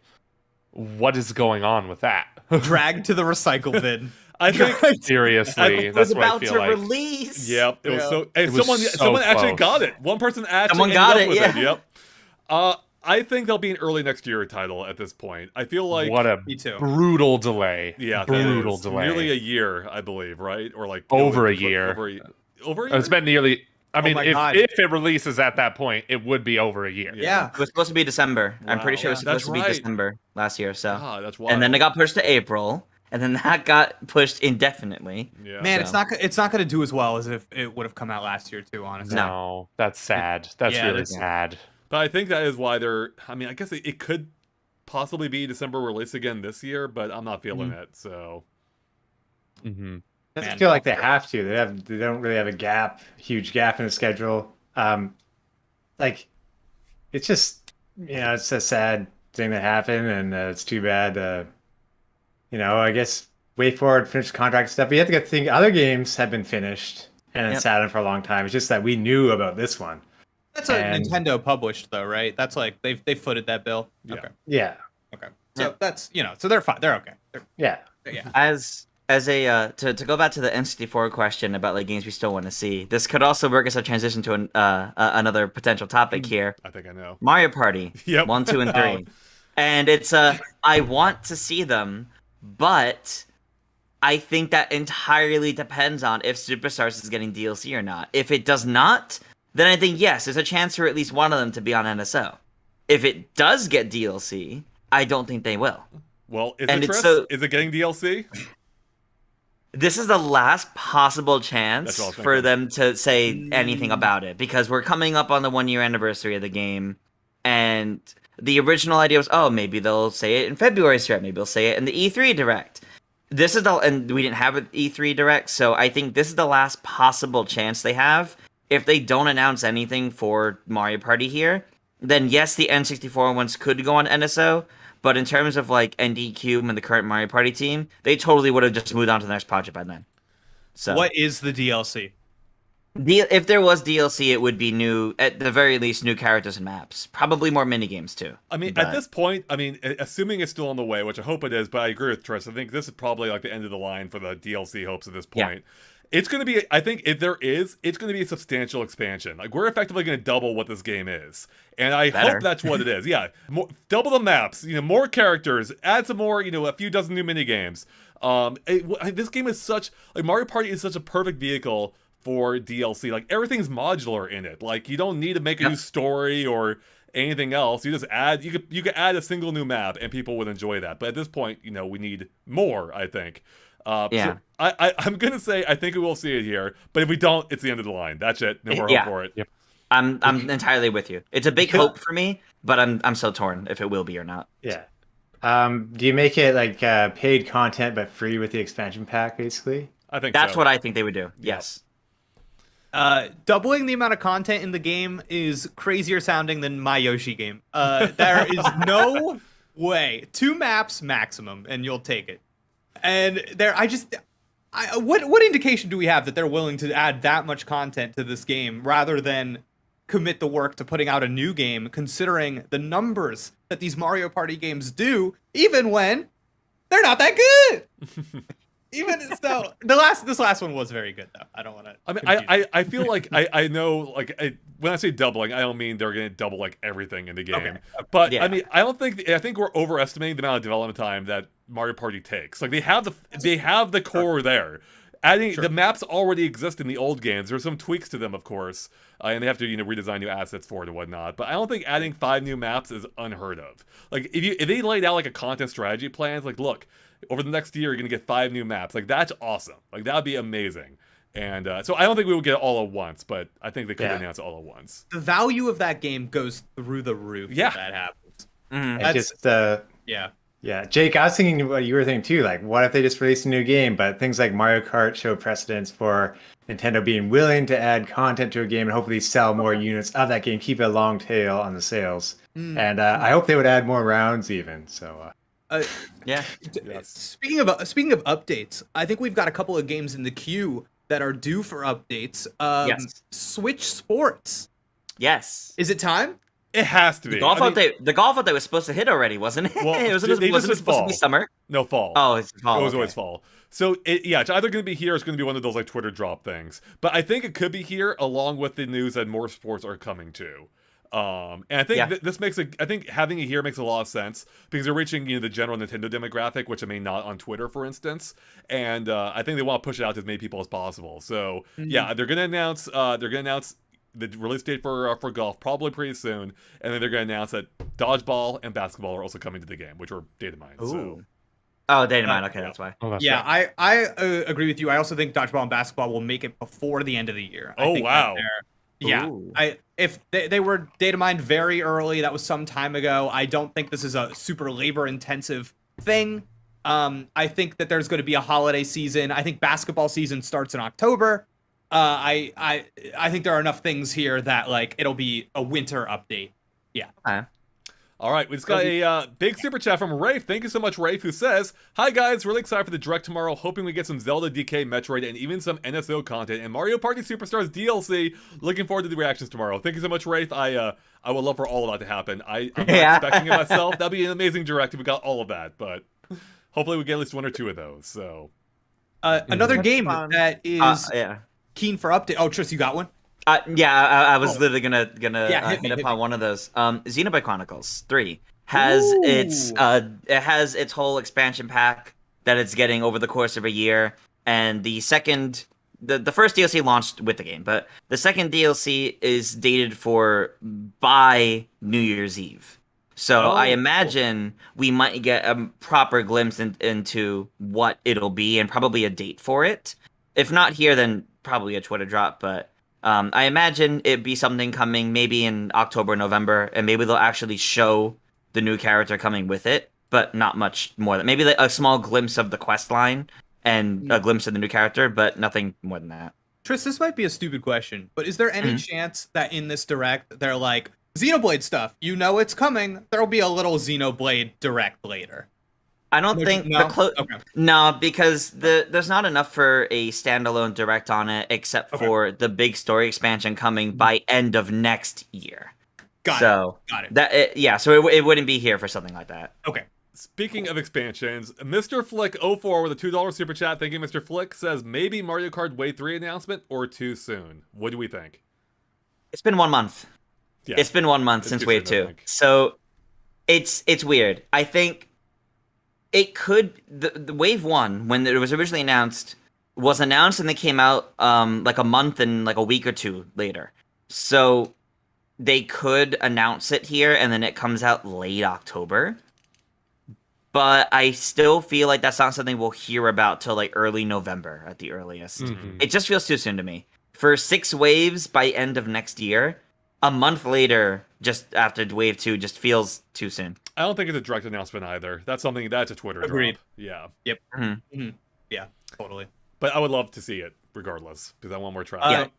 What is going on with that? Dragged to the recycle bin. I think seriously, that's what I feel like. It was about to release. Yep, it was so. And someone actually got it. One person actually got ended up it. with it. Yep. I think they'll be an early next year title at this point. I feel like what a brutal delay. Yeah, brutal delay. Nearly a year, I believe, right? Or like over a year. Over a year. It's been nearly. I mean, if it releases at that point, it would be over a year. Yeah. It was supposed to be December. Wow. I'm pretty sure it was supposed to be December last year. So, that's wild. And then it got pushed to April, and then that got pushed indefinitely. Yeah. Man, it's not going to do as well as if it would have come out last year too. Honestly, no, that's sad. That's really sad. But I think that is why they're. I mean, I guess it could possibly be December release again this year, but I'm not feeling it. So. It doesn't feel like they have to. They don't really have a huge gap in the schedule. Like, it's just it's a sad thing that happened, and it's too bad. I guess way forward, finish the contract stuff. But you have to think other games have been finished and it's sat on for a long time. It's just that we knew about this one. That's Nintendo published though, right? That's like they footed that bill. Yeah. Okay. Yeah. Okay. So that's so they're fine. They're okay. Yeah. As a to go back to the N64 question about like games we still want to see, this could also work as a transition to another potential topic here. I think I know. Mario Party. Yep. 1, 2, and 3. And it's I want to see them, but I think that entirely depends on if Superstars is getting DLC or not. If it does not, then I think yes, there's a chance for at least one of them to be on NSO. If it does get DLC, I don't think they will. Well, is it getting DLC? This is the last possible chance for them to say anything about it, because we're coming up on the 1-year anniversary of the game, and the original idea was, maybe they'll say it in February's Direct, maybe they'll say it in the E3 Direct. And we didn't have an E3 Direct, so I think this is the last possible chance they have. If they don't announce anything for Mario Party here, then yes, the N64 ones could go on NSO, but in terms of like ND Cube and the current Mario Party team, they totally would have just moved on to the next project by then. So, what is the DLC? If there was DLC, it would be new, at the very least, new characters and maps. Probably more minigames too. I mean, at this point, assuming it's still on the way, which I hope it is, but I agree with Trish. I think this is probably like the end of the line for the DLC hopes at this point. Yeah. It's going to be, I think if there is, it's going to be a substantial expansion. Like, we're effectively going to double what this game is. And I hope that's what it is. Yeah. Double the maps, more characters, add some more, a few dozen new minigames. This game is Mario Party is such a perfect vehicle for DLC. Like, everything's modular in it. Like, you don't need to make a new story or anything else. You just add, you could add a single new map and people would enjoy that. But at this point, you know, we need more, I think. So I'm gonna say I think we will see it here, but if we don't, it's the end of the line. That's it. No more hope for it. Yep. I'm entirely with you. It's a big hope for me, but I'm so torn if it will be or not. Yeah. Do you make it like paid content but free with the expansion pack, basically? I think that's so. what I think they would do. Yes. Doubling the amount of content in the game is crazier sounding than my Yoshi game. There is no way. 2 maps maximum, and you'll take it. And what indication do we have that they're willing to add that much content to this game rather than commit the work to putting out a new game, considering the numbers that these Mario Party games do, even when they're not that good? Even so, this last one was very good, though. I don't want to. I mean, I feel like I know, like, when I say doubling, I don't mean they're going to double like everything in the game. Okay. But I mean, I think we're overestimating the amount of development time that Mario Party takes. Like, they have the core there. Adding the maps already exist in the old games. There's some tweaks to them, of course, and they have to redesign new assets for it and whatnot. But I don't think adding 5 new maps is unheard of. Like, if they laid out like a content strategy plan, it's like, look, over the next year you're gonna get 5 new maps. Like, that's awesome. Like, that would be amazing. And so I don't think we would get it all at once, but I think they could announce it all at once. The value of that game goes through the roof if that happens. Mm-hmm. Yeah, Jake, I was thinking what you were thinking too. Like, what if they just release a new game, but things like Mario Kart show precedence for Nintendo being willing to add content to a game and hopefully sell more units of that game, keep a long tail on the sales. And I hope they would add more rounds even. So, Speaking of updates, I think we've got a couple of games in the queue that are due for updates. Switch Sports. Yes. Is it time? It has to be. The golf update was supposed to hit already, wasn't it? Well, wasn't it supposed to be summer? No, fall. Oh, it's fall. It was always fall. So, it's either going to be here or it's going to be one of those like Twitter drop things. But I think it could be here along with the news that more sports are coming too. And I think this makes I think having it here makes a lot of sense because they're reaching the general Nintendo demographic, which I mean not on Twitter, for instance. And I think they want to push it out to as many people as possible. So they're going to announce the release date for golf probably pretty soon, and then they're going to announce that dodgeball and basketball are also coming to the game, which were data mined. So. Oh, data mine. Okay, that's why. I agree with you. I also think dodgeball and basketball will make it before the end of the year. Oh, wow. If they were data mined very early, that was some time ago. I don't think this is a super labor intensive thing. I think that there's going to be a holiday season. I think basketball season starts in October. I think there are enough things here that like it'll be a winter update. Yeah. All right, we just got a big super chat from Rafe. Thank you so much, Rafe, who says, "Hi guys, really excited for the Direct tomorrow. Hoping we get some Zelda, DK, Metroid, and even some NSO content and Mario Party Superstars DLC. Looking forward to the reactions tomorrow." Thank you so much, Rafe. I would love for all of that to happen. I'm not expecting it myself. That'd be an amazing Direct if we got all of that, but hopefully we get at least 1 or 2 of those. So another game that is keen for update. Oh, Tris, you got one? I was literally gonna hit upon one of those. Xenoblade Chronicles 3 has its whole expansion pack that it's getting over the course of a year, and the first DLC launched with the game, but the second DLC is dated by New Year's Eve. So I imagine we might get a proper glimpse into what it'll be and probably a date for it. If not here, then probably a Twitter drop, but I imagine it'd be something coming maybe in October, November, and maybe they'll actually show the new character coming with it, but not much more than maybe like a small glimpse of the quest line and a glimpse of the new character, but nothing more than that. Tris, this might be a stupid question, but is there any chance that in this Direct they're like, Xenoblade stuff, it's coming, there'll be a little Xenoblade Direct later? I don't think no, because there's not enough for a standalone Direct on it, except for the big story expansion coming by end of next year. Got it. So it wouldn't be here for something like that. Okay. Speaking of expansions, Mr. Flick04 with a $2 super chat. Thank you, Mr. Flick. Says maybe Mario Kart Wave 3 announcement or too soon. What do we think? It's been 1 month. Yeah. It's been 1 month since Wave 2. So it's weird. I think it could the Wave 1, when it was originally announced, was announced and they came out like a month and like a week or two later. So they could announce it here and then it comes out late October. But I still feel like that's not something we'll hear about till like early November at the earliest. Mm-hmm. It just feels too soon to me. For 6 waves by end of next year, a month later, just after wave 2, just feels too soon. I don't think it's a direct announcement either. That's a Twitter Agreed. drop. Yeah. Yep. Mm-hmm. Yeah, totally. But I would love to see it regardless because I want more try.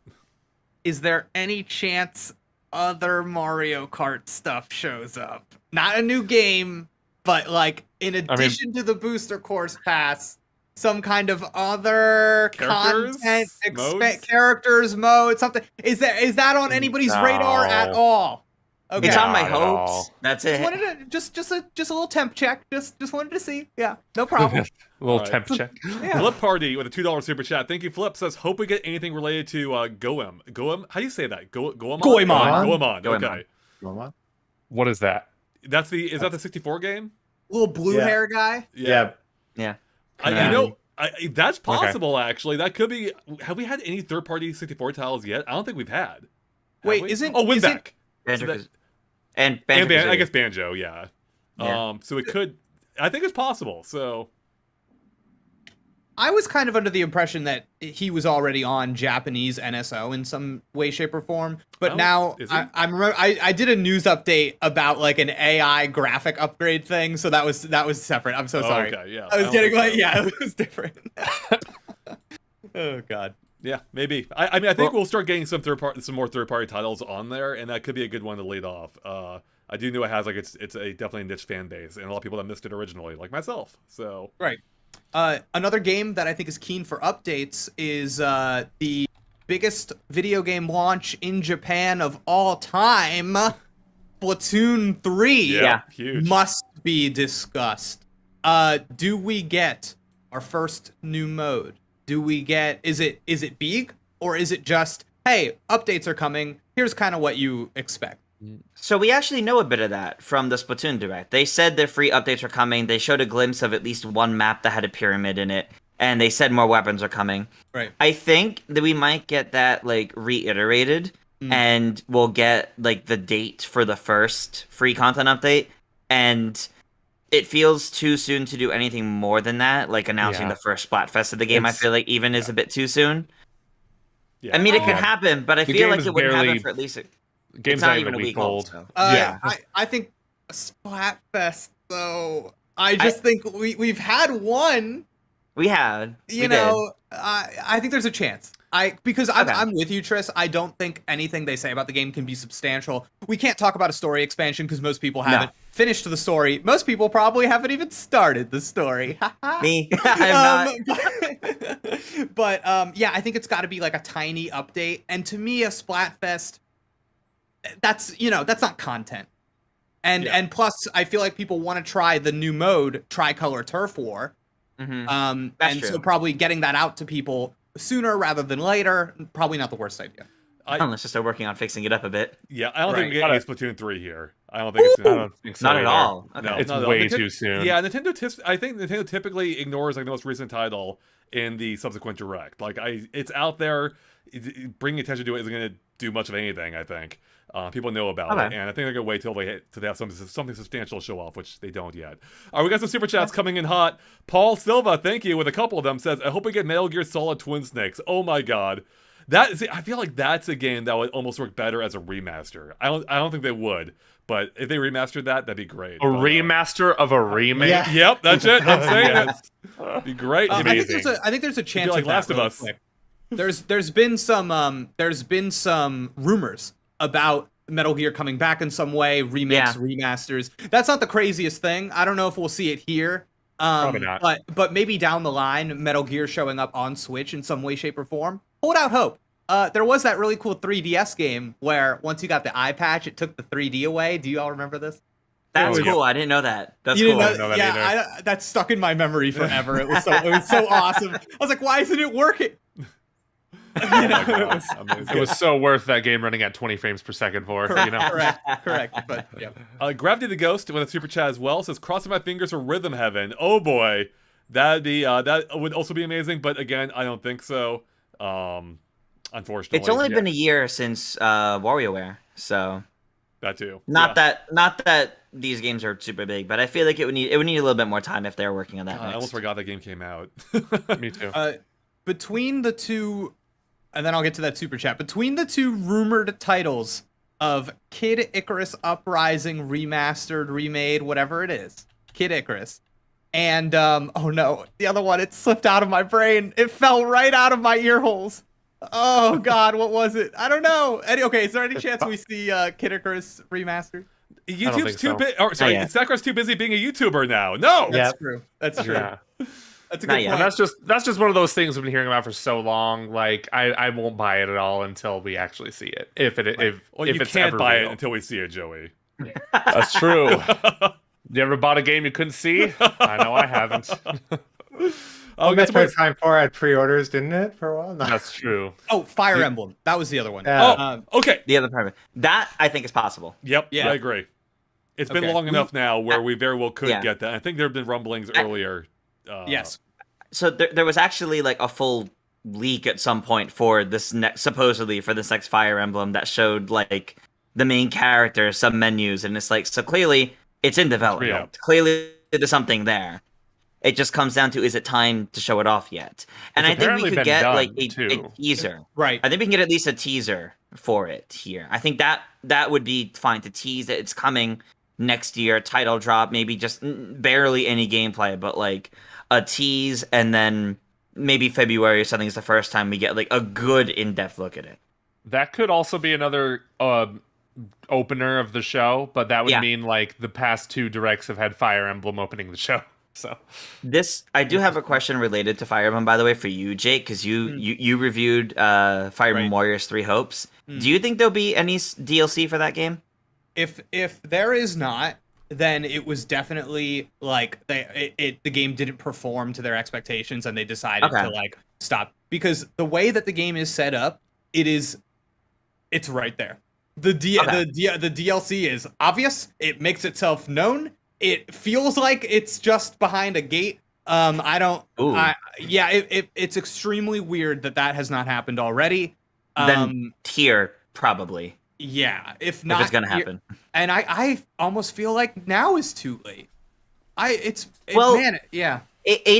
Is there any chance other Mario Kart stuff shows up? Not a new game, but like in addition to the booster course pass, some kind of other content, characters mode, something. Is that on anybody's radar at all? Okay. It's on my hopes. That's it. Just a little temp check. Just wanted to see. Yeah, no problem. A little temp check. Yeah. Flip Party with a $2 super chat. Thank you, Flip. Says, hope we get anything related to Goem. Goem? How do you say that? Goemon? Goemon. Okay. Goemon? What is that? Is that the 64 game? Little blue hair guy. Yeah. That's possible, actually. That could be. Have we had any third-party 64 titles yet? I don't think we've had. Wait, isn't... Oh, Winback. And I guess Banjo, yeah. So it could... I think it's possible, so... I was kind of under the impression that he was already on Japanese NSO in some way, shape, or form. But now I did a news update about like an AI graphic upgrade thing, so that was separate. I'm so sorry. Okay, yeah. I was getting like, it was different. Oh god. Yeah, maybe. I mean, I think we'll start getting some more third-party titles on there, and that could be a good one to lead off. I do know it has like it's a definitely a niche fan base, and a lot of people that missed it originally, like myself. So right. Another game that I think is keen for updates is the biggest video game launch in Japan of all time, Splatoon 3. Yeah, huge. Must be discussed. Do we get our first new mode? Do we get... Is it big? Or is it just, hey, updates are coming, here's kind of what you expect? So we actually know a bit of that from the Splatoon Direct. They said their free updates are coming. They showed a glimpse of at least one map that had a pyramid in it. And they said more weapons are coming. Right. I think that we might get that, like, reiterated. And we'll get, like, the date for the first free content update. And it feels too soon to do anything more than that. Like, announcing the first Splatfest of the game, I feel like even is a bit too soon. Yeah. I mean, it could happen, but I feel like it wouldn't happen for at least... Game's not even a week old. I think Splatfest, though. I just think we've had one. We had. I think there's a chance. Because I'm with you, Tris. I don't think anything they say about the game can be substantial. We can't talk about a story expansion because most people haven't finished the story. Most people probably haven't even started the story. Me, I'm not. But I think it's got to be like a tiny update. And to me, a Splatfest, that's not content. And plus, I feel like people want to try the new mode, Tricolor Turf War. Mm-hmm. And true. So probably getting that out to people sooner rather than later, probably not the worst idea. Unless they start working on fixing it up a bit. Yeah, I don't think we get Splatoon 3 here. I don't think it's not at all. Okay. No, it's way too soon. Yeah, I think Nintendo typically ignores like the most recent title in the subsequent direct. Like it's out there. Bringing attention to it isn't going to do much of anything, I think. People know about it, and I think they're going to wait till they have something substantial to show off, which they don't yet. All right, we got some super chats coming in hot. Paul Silva, thank you, with a couple of them, says, I hope we get Metal Gear Solid Twin Snakes. Oh my god. I feel like that's a game that would almost work better as a remaster. I don't think they would, but if they remastered that'd be great. Remaster of a remake? Yeah. Yep, that's it. I'm saying it. It'd be great. I think there's a chance like of Last of Us. Quick. There's been some rumors about Metal Gear coming back in some way, remakes, remasters. That's not the craziest thing. I don't know if we'll see it here. Probably not. But maybe down the line, Metal Gear showing up on Switch in some way, shape, or form. Hold out hope. There was that really cool 3DS game where once you got the eye patch, it took the 3D away. Do you all remember this? That's cool. I didn't know that. That's cool. I didn't know that either. That's stuck in my memory forever. It was so awesome. I was like, why isn't it working? It was so worth that game running at 20 frames per second for, Correct. But yeah. Gravity the Ghost with a super chat as well says, crossing my fingers for Rhythm Heaven. Oh boy. that would also be amazing. But again, I don't think so. Unfortunately, it's only been a year since WarioWare, so that too. Not that these games are super big, but I feel like it would need a little bit more time if they were working on that. I almost forgot that game came out. Me too. Between the two, and then I'll get to that super chat. Between the two rumored titles of Kid Icarus Uprising remastered, remade, whatever it is, Kid Icarus, and oh no, the other one, it slipped out of my brain. It fell right out of my ear holes. Oh God, what was it? I don't know. Okay, is there any chance we see Kid Icarus remastered? YouTube's too busy. Sakurai's too busy being a YouTuber now. No, that's true. That's true. Yeah. That's a good point. And that's just one of those things we've been hearing about for so long. Like I won't buy it at all until we actually see it. If you can't buy it until we see it, Joey. That's true. You ever bought a game you couldn't see? I know I haven't. Metroid Prime 4 had pre-orders, didn't it, for a while? No. That's true. Oh, Fire Emblem. That was the other one. Okay. The other part of it. That I think is possible. Yep. Yeah. I agree. It's been long enough now where we very well could get that. I think there have been rumblings earlier. Yes. So there was actually like a full leak at some point for this supposedly for this next Fire Emblem that showed like the main character, some menus, and it's like, so clearly it's in development. Yeah. Clearly there's something there. It just comes down to, is it time to show it off yet? And I think we could get like a teaser. Right. I think we can get at least a teaser for it here. I think that would be fine to tease that it's coming next year, title drop, maybe just barely any gameplay, but like a tease, and then maybe February or something is the first time we get like a good in-depth look at it. That could also be another opener of the show, but that would mean like the past two directs have had Fire Emblem opening the show. So I do have a question related to Fire Emblem, by the way, for you, Jake, because you reviewed Fire Emblem Warriors 3 Hopes. Do you think there'll be any DLC for that game? If there is not, then it was definitely like the game didn't perform to their expectations, and they decided to like stop, because the way that the game is set up, it's right there. The DLC is obvious. It makes itself known. It feels like it's just behind a gate. It's extremely weird that has not happened already. Then tier probably. Yeah, if it's gonna happen. And I almost feel like now is too late. Age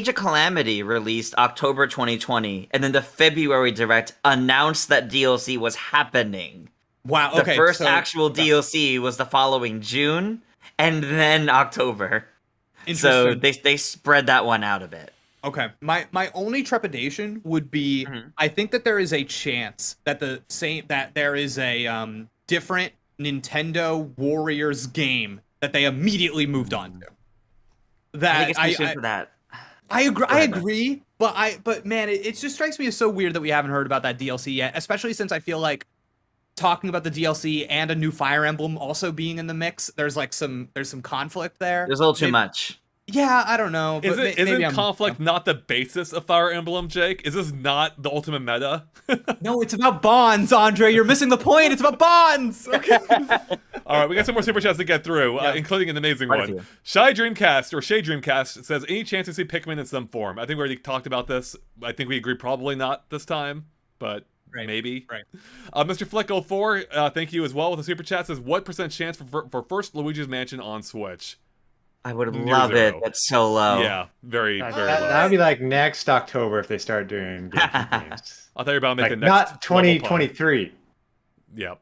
of Calamity released October 2020, and then the February Direct announced that DLC was happening. Wow. The first actual DLC was the following June, and then October. So they spread that one out a bit. Okay. My only trepidation would be, I think that there is a chance that there is a different Nintendo Warriors game that they immediately moved on to. I think it's too soon for that. I agree, but man, it just strikes me as so weird that we haven't heard about that DLC yet, especially since I feel like talking about the DLC and a new Fire Emblem also being in the mix, there's some conflict there. There's a little too much. Yeah, I don't know. But isn't conflict not the basis of Fire Emblem, Jake? Is this not the ultimate meta? No, it's about bonds, Andre. You're missing the point. It's about bonds. Okay. All right, we got some more super chats to get through, including an amazing one. Shy Dreamcast says, any chance to see Pikmin in some form? I think we already talked about this. I think we agree probably not this time, but maybe. Right. Mr. Flick04, thank you as well with the super chat, says, what % chance for first Luigi's Mansion on Switch? I would love it. That's so low. Yeah, very low. That would be like next October if they start doing GameCube games. I thought you were about making not 2023. Yep.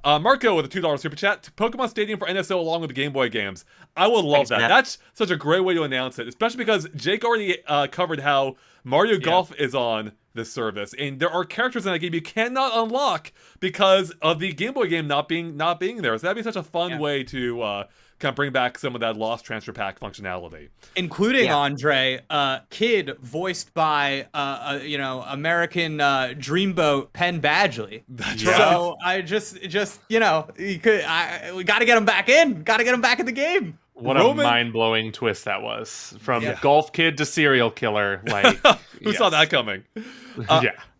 Marco with a $2 super chat. Pokemon Stadium for NSO along with the Game Boy games. I would love that. That's such a great way to announce it, especially because Jake already covered how Mario Golf is on this service, and there are characters in that game you cannot unlock because of the Game Boy game not being there. So that'd be such a fun way to kind of bring back some of that lost transfer pack functionality, including Andre, Kid voiced by American Dreamboat Penn Badgley. That's so I just we got to get him back in. Got to get him back in the game. What a mind-blowing twist that was, from Golf Kid to serial killer. Like, who saw that coming?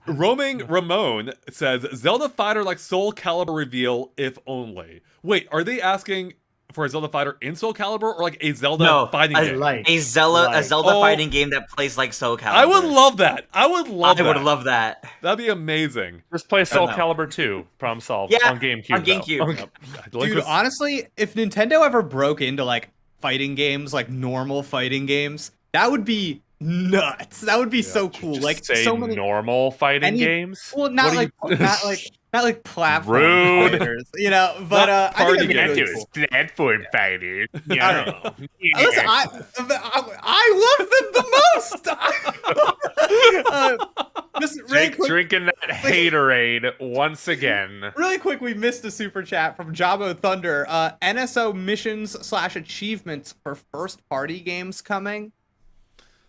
Roaming Ramon says, Zelda fighter like Soul Calibur reveal, if only. Wait, are they asking for a Zelda fighter in Soul Calibur, or like a Zelda fighting game? A Zelda fighting game that plays like Soul Calibur. I would love that. I would love that. That'd be amazing. Just play Soul Calibur 2, problem solved, on GameCube. On GameCube. Dude, honestly, if Nintendo ever broke into like fighting games, like normal fighting games, that would be nuts. That would be so cool. Just like say so many normal fighting games. Well, not like platform Rude. fighters, you know. But I think that'd be really cool. Platform fighters. Listen, I love them the most. Just really quick, drinking that haterade once again. Really quick, we missed a super chat from Jabo Thunder. NSO missions/achievements for first-party games coming.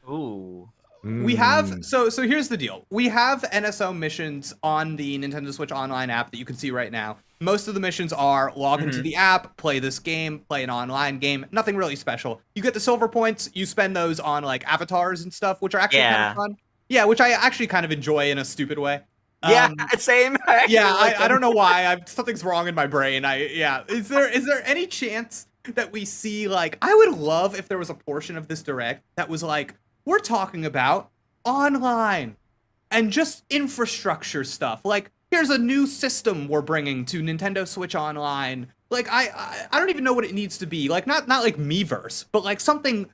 Ooh. We have so here's the deal. We have NSO missions on the Nintendo Switch Online app that you can see right now. Most of the missions are log into the app, play this game, play an online game. Nothing really special. You get the silver points. You spend those on like avatars and stuff, which are actually kind of fun. Yeah, which I actually kind of enjoy in a stupid way. Same. I don't know why. Something's wrong in my brain. Is there any chance that we see like? I would love if there was a portion of this direct that was like, we're talking about online and just infrastructure stuff. Like, here's a new system we're bringing to Nintendo Switch Online. Like, I don't even know what it needs to be. Like, not like Miiverse, but like something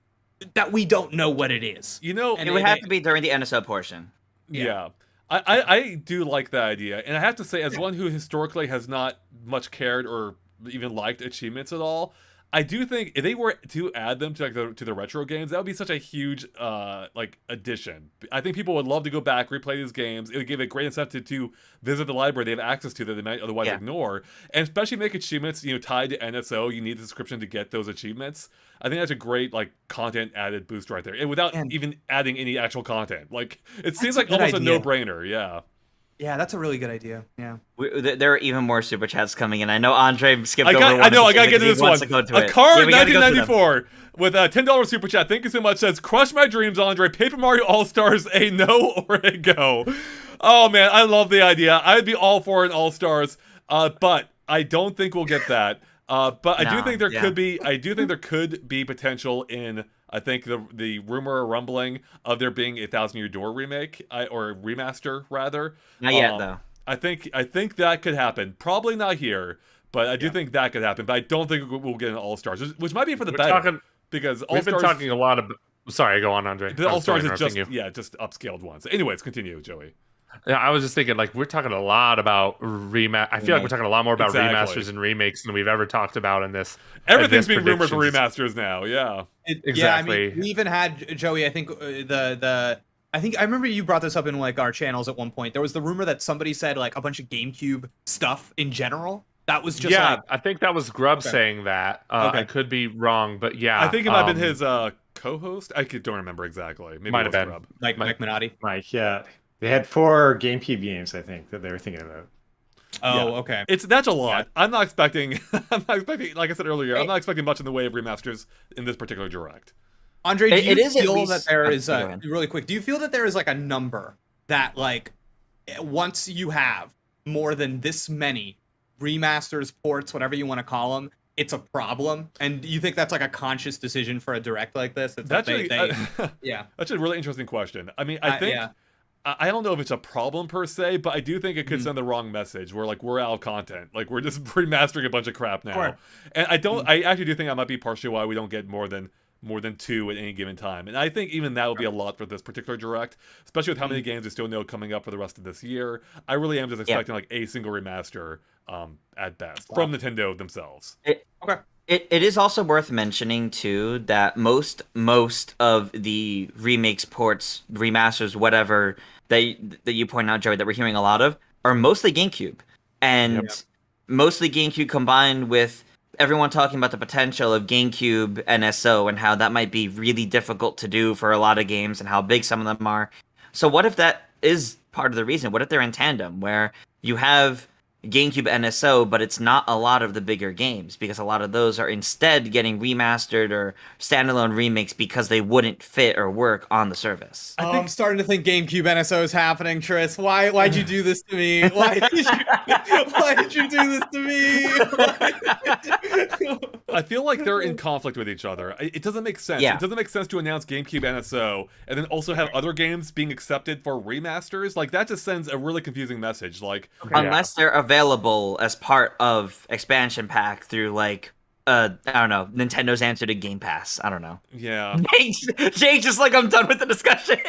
that we don't know what it is. You know, and it would have to be during the NSO portion. Yeah. I do like that idea. And I have to say, as one who historically has not much cared or even liked achievements at all, I do think if they were to add them to like to the retro games, that would be such a huge like addition. I think people would love to go back, replay these games. It would give a great incentive to visit the library they have access to that they might otherwise ignore, and especially make achievements tied to NSO. You need the subscription to get those achievements. I think that's a great like content added boost right there, and without even adding any actual content. Like it seems like almost a no-brainer. Yeah. Yeah, that's a really good idea. Yeah, there are even more super chats coming in. I know Andre skipped over. I know. I gotta get to this one. A car 1994 with a $10 super chat. Thank you so much. Says, "Crush my dreams, Andre. Paper Mario All Stars, a no or a go." Oh man, I love the idea. I'd be all for an All Stars, but I don't think we'll get that. But I do think there could be. I do think there could be potential in. I think the rumor or rumbling of there being a 1,000 Year Door remake or remaster rather. Not yet though. I think that could happen. Probably not here, but I do think that could happen. But I don't think we'll get an All Stars, which might be for the better. Because All Stars, we've been talking a lot of. Sorry, go on, Andre. The All Stars is just upscaled ones. Anyways, continue, Joey. Yeah, I was just thinking, like, we're talking a lot about I feel like we're talking a lot more about remasters and remakes than we've ever talked about in this. Everything's being rumored for remasters now. Yeah, exactly. Yeah, I mean, we even had Joey. I think I remember you brought this up in like our channels at one point. There was the rumor that somebody said like a bunch of GameCube stuff in general. That was just I think that was Grubb saying that. I could be wrong, but yeah, I think it might have been his co-host. I don't remember exactly. Maybe might have been Grubb. Mike Minotti. Mike, yeah. They had 4 GameCube games, I think, that they were thinking about. Oh, okay. That's a lot. I'm not expecting. Like I said earlier, I'm not expecting much in the way of remasters in this particular direct. Andre, do you feel that there is really quick? Do you feel that there is like a number that like once you have more than this many remasters, ports, whatever you want to call them, it's a problem? And do you think that's like a conscious decision for a direct like this? That's a really interesting question. I mean, I think. I don't know if it's a problem per se, but I do think it could send the wrong message. Where like we're out of content, like we're just remastering a bunch of crap now. Sure. And I actually do think that might be partially why we don't get more than 2 at any given time. And I think even that would be a lot for this particular direct, especially with how many games we still know coming up for the rest of this year. I really am just expecting like a single remaster at best from Nintendo themselves. It is also worth mentioning too that most of the remakes, ports, remasters, whatever that you point out, Joey, that we're hearing a lot of are mostly GameCube, and mostly GameCube combined with everyone talking about the potential of GameCube NSO and how that might be really difficult to do for a lot of games and how big some of them are. So what if that is part of the reason? What if they're in tandem where you have GameCube NSO, but it's not a lot of the bigger games because a lot of those are instead getting remastered or standalone remakes because they wouldn't fit or work on the service. I'm starting to think GameCube NSO is happening, Tris. Why'd you do this to me? Why did you do this to me? I feel like they're in conflict with each other. It doesn't make sense. Yeah. It doesn't make sense to announce GameCube NSO and then also have other games being accepted for remasters. Like, that just sends a really confusing message. Like, unless they're available as part of expansion pack through like I don't know, Nintendo's answer to Game Pass. I don't know. Yeah. Jake just like, I'm done with the discussion.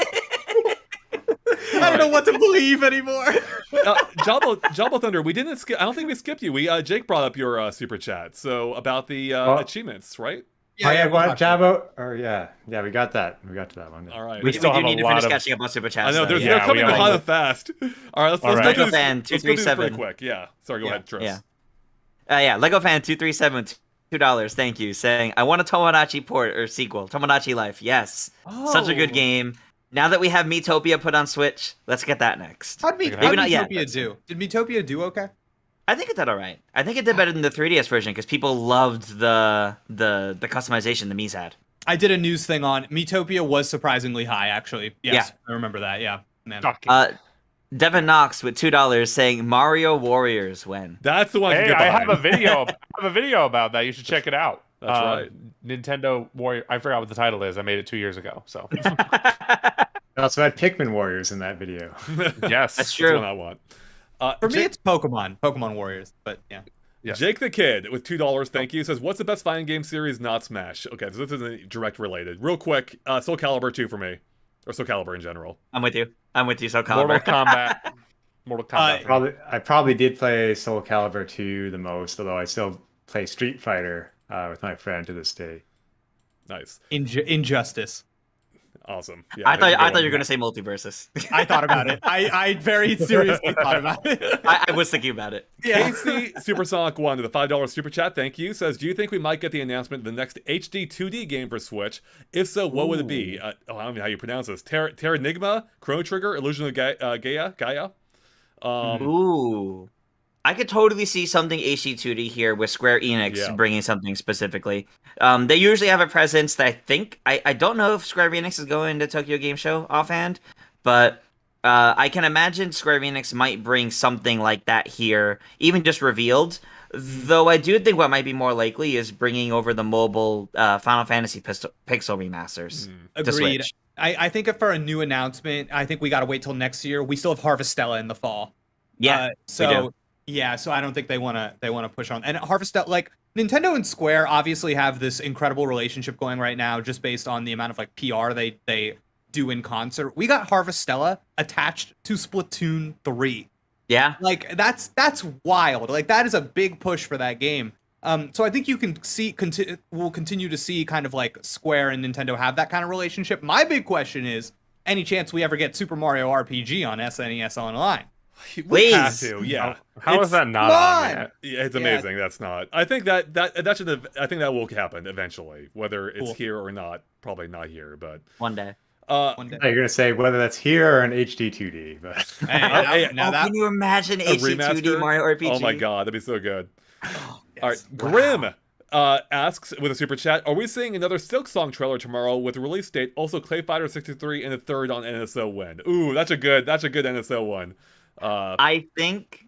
I don't know what to believe anymore. Jabba Thunder, we didn't skip. I don't think we skipped you. Jake brought up your super chat. So about the achievements, right? What Jabba? Or yeah, we got that. We got to that one. All right. We do need to finish catching up on super chats. I know they're coming hot and fast. All right, let's go Lego through Fan this pretty 237. quick. Yeah. Sorry, go ahead, Tris. Yeah. Lego Fan 237. $2. Thank you. Saying I want a Tomodachi port or sequel. Tomodachi Life. Yes. Such a good game. Now that we have Miitopia put on Switch, let's get that next. How'd Miitopia do? Did Miitopia do okay? I think it did all right. I think it did better than the 3DS version because people loved the customization the Mii's had. I did a news thing on Miitopia was surprisingly high, actually. Yes, I remember that. Yeah, man. Devin Knox with $2 saying Mario Warriors when. That's the one. Hey, I have a video. I have a video about that. You should check it out. That's right. Nintendo Warrior. I forgot what the title is. I made it 2 years ago. So. I also had Pikmin Warriors in that video. Yes, that's true. That's what I want. For me, it's Pokemon Warriors, but yeah. Jake the Kid with $2, thank you, says, what's the best fighting game series not Smash? Okay, so this isn't direct related. Real quick, Soul Calibur 2 for me. Or Soul Calibur in general. I'm with you, Soul Calibur. Mortal Kombat. I probably did play Soul Calibur 2 the most, although I still play Street Fighter with my friend to this day. Nice. Injustice. Awesome. Yeah, I thought you were going to say Multiversus. I thought about it. I very seriously thought about it. I was thinking about it. Yeah. Casey Supersonic 1 to the $5 super chat, thank you, says, do you think we might get the announcement of the next HD 2D game for Switch? If so, what would it be? I don't know how you pronounce this. Terranigma, Chrono Trigger, Illusion of Gaia? Ooh. I could totally see something HD2D here with Square Enix bringing something specifically. They usually have a presence that I think... I don't know if Square Enix is going to Tokyo Game Show offhand, but I can imagine Square Enix might bring something like that here, even just revealed. Though I do think what might be more likely is bringing over the mobile Final Fantasy Pixel remasters to Agreed. Switch. I think if for a new announcement, I think we got to wait till next year. We still have Harvestella in the fall. Yeah, we do. Yeah, so I don't think they want to push on. And Harvestella, like Nintendo and Square obviously have this incredible relationship going right now just based on the amount of like PR they do in concert. We got Harvestella attached to Splatoon 3. Yeah. Like that's wild. Like that is a big push for that game. So I think you can we'll continue to see kind of like Square and Nintendo have that kind of relationship. My big question is, any chance we ever get Super Mario RPG on SNES Online? We have to, yeah. How is that not on yet? Yeah, it's amazing. That's not. I think that should. I think that will happen eventually, whether it's here or not. Probably not here, but one day. One day. You're gonna say whether that's here or an HD 2D, but can you imagine HD 2D Mario RPG? Oh my god, that'd be so good. All right, Grim asks with a super chat: are we seeing another Silk Song trailer tomorrow with a release date? Also, Clay Fighter 63 and the third on NSO win. Ooh, that's a good NSO one. I think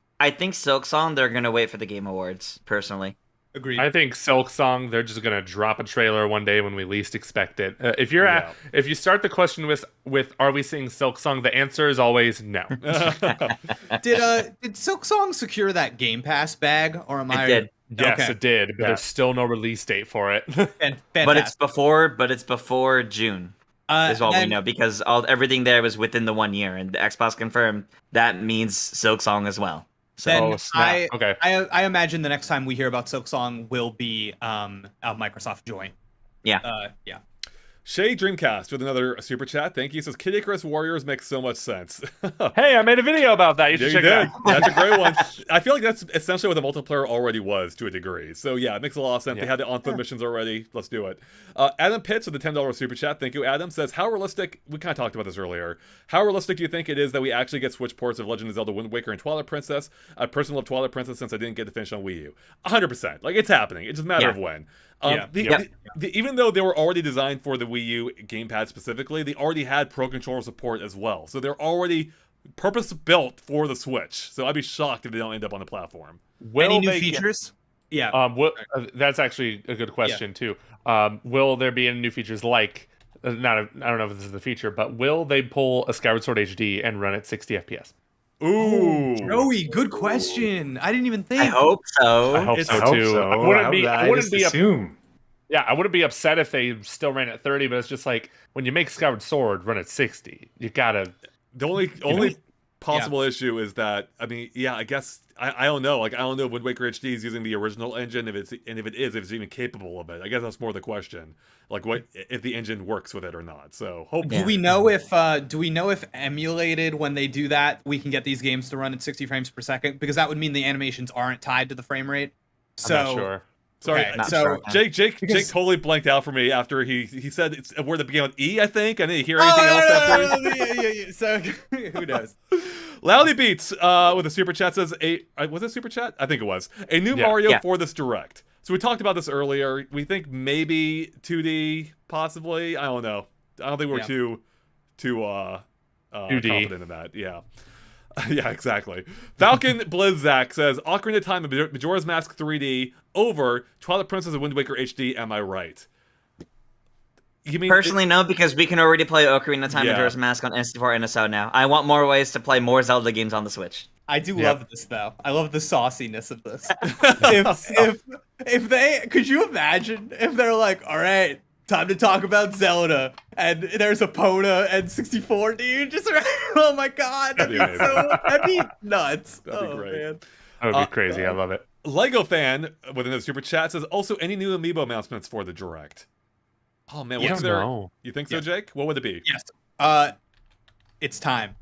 Silk Song, they're gonna wait for the Game Awards, personally. Agreed. I think Silk Song, they're just gonna drop a trailer one day when we least expect it. If you start the question with are we seeing Silk Song, the answer is always no. Did Silk Song secure that Game Pass bag, or am I? Did. Yes, it did, but there's still no release date for it. But it's before June. Is all we know, because everything there was within the 1 year, and the Xbox confirmed that means Silk Song as well. So I imagine the next time we hear about Silk Song will be Microsoft Join. Yeah. Shay Dreamcast with another super chat. Thank you. He says Kid Icarus Warriors makes so much sense. Hey, I made a video about that. You should check it out. That's a great one. I feel like that's essentially what the multiplayer already was to a degree. So yeah, it makes a lot of sense. They had the on-foot missions already. Let's do it. Adam Pitts with the $10 super chat. Thank you, Adam. Says, how realistic, we kind of talked about this earlier, how realistic do you think it is that we actually get Switch ports of Legend of Zelda Wind Waker and Twilight Princess? I personally love Twilight Princess since I didn't get to finish on Wii U. 100%. Like, it's happening. It's just a matter of when. Even though they were already designed for the Wii U gamepad specifically, they already had Pro Controller support as well. So they're already purpose-built for the Switch. So I'd be shocked if they don't end up on the platform. Any new features? Yeah. That's actually a good question too. Will there be any new features like I don't know if this is the feature, but will they pull a Skyward Sword HD and run at 60 FPS? Ooh, Joey, good question. I didn't even think. I hope so. I hope so I hope too. so. I wouldn't be assume. Yeah, I wouldn't be upset if they still ran at 30, but it's just like when you make Skyward Sword run at 60, you gotta. The only possible issue is that I guess I don't know. Like I don't know if Wind Waker HD is using the original engine, if it's even capable of it. I guess that's more the question. Like what if the engine works with it or not. So hopefully. Do we know if emulated when they do that, we can get these games to run at 60 frames per second? Because that would mean the animations aren't tied to the frame rate. So I'm not sure. Sorry, so Jake totally blanked out for me after he said it's a word that began with E. I think I didn't hear anything else after. Yeah. So who knows? Loudy Beats with a super chat says was it super chat? I think it was a new Mario for this direct. So we talked about this earlier. We think maybe 2D, possibly. I don't know. I don't think we're too 2D. Confident in that. Yeah. Yeah, exactly. Falcon Blizzak says Ocarina of Time and Majora's Mask 3D over Twilight Princess and Wind Waker HD. Am I right? You mean personally no, because we can already play Ocarina of Time and Majora's Mask on N64 NSO now. I want more ways to play more Zelda games on the Switch. I do love this though. I love the sauciness of this. if they could you imagine if they're like, all right, time to talk about Zelda, and there's a Pona N64, dude. Just oh my god, that'd be nuts. That'd be great. Man. That would be crazy. I love it. Lego fan with another super chat says also any new amiibo announcements for the direct. Oh man, what's there? You think so, Jake? What would it be? Yes. It's time.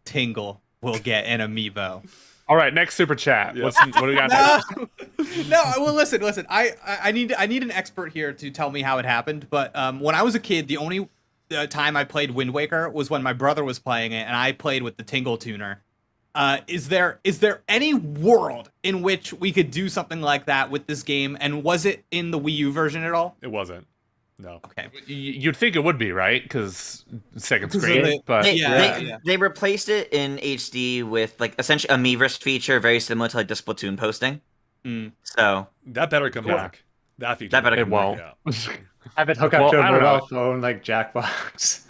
Tingle will get an amiibo. All right, next super chat. Yeah. What do we got next? No. Well, listen. I need an expert here to tell me how it happened. But when I was a kid, the only time I played Wind Waker was when my brother was playing it, and I played with the Tingle tuner. Is there any world in which we could do something like that with this game? And was it in the Wii U version at all? It wasn't. No. Okay. You'd think it would be, right? Because second screen, but they replaced it in HD with like essentially a Miiverse feature, very similar to like the Splatoon posting. So that better come back. That feature. That better come back. Yeah. Have it hook up to a mobile phone like Jackbox.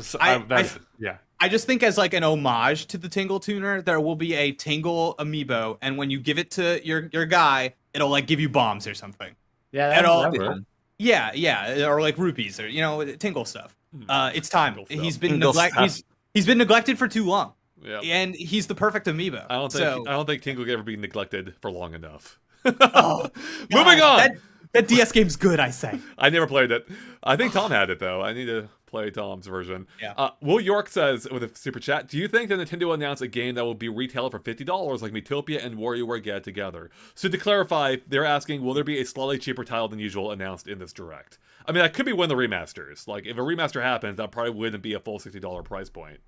So, I just think as like an homage to the Tingle tuner, there will be a Tingle amiibo, and when you give it to your guy, it'll like give you bombs or something. Yeah, that'll be fun. Yeah, or like rupees or Tingle stuff. It's time. He's been neglected for too long. Yeah. And he's the perfect amiibo. I don't think Tingle could ever be neglected for long enough. Moving on. That DS game's good, I say. I never played it. I think Tom had it though. I need to play Tom's version. Yeah. Will York says with a super chat, do you think that Nintendo will announce a game that will be retailed for $50 like Miitopia and WarioWare get together? So to clarify, they're asking, will there be a slightly cheaper title than usual announced in this direct? I mean, that could be one of the remasters. Like, if a remaster happens, that probably wouldn't be a full $60 price point.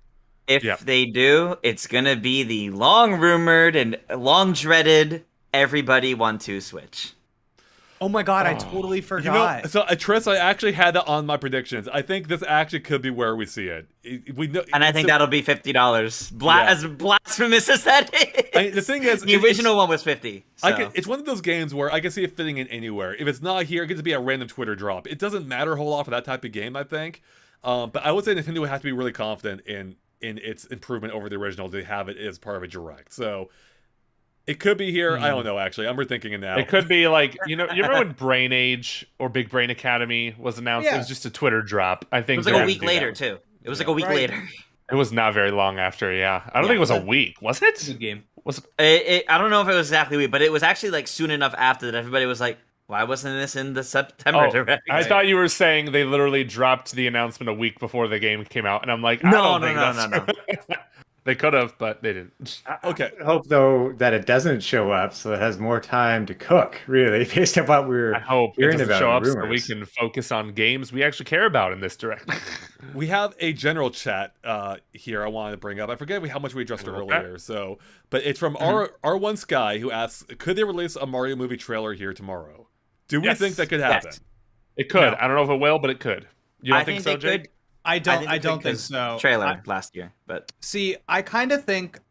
If they do, it's gonna be the long-rumored and long-dreaded Everybody Want to Switch. Oh my god, I totally forgot. So Tris, I actually had that on my predictions. I think this actually could be where we see it. I think that'll be $50. As blasphemous as that is. The thing is, the original one was $50. So. It's one of those games where I can see it fitting in anywhere. If it's not here, it gets to be a random Twitter drop. It doesn't matter a whole lot for that type of game, I think. But I would say Nintendo would have to be really confident in its improvement over the original to have it as part of a direct. So it could be here. I don't know, actually. I'm rethinking it now. It could be like, you remember when Brain Age or Big Brain Academy was announced? Yeah. It was just a Twitter drop. I think it was like a week later, too. It was like a week later. It was not very long after, I don't think it was a week. Was it? Good game. I don't know if it was exactly a week, but it was actually like soon enough after that everybody was like, why wasn't this in the September direct? I thought you were saying they literally dropped the announcement a week before the game came out, and I'm like, no. They could have, but they didn't. Okay. I hope, though, that it doesn't show up so it has more time to cook, really, based on what we're hearing about show up rumors. so we can focus on games we actually care about in this direct. We have a general chat here I wanted to bring up. I forget how much we addressed earlier, but it's from R1 Sky, who asks, could they release a Mario movie trailer here tomorrow? Do we think that could happen? Yes. It could. No. I don't know if it will, but it could. You don't think so, Jake? I don't think so. Trailer last year, but see, I kind of think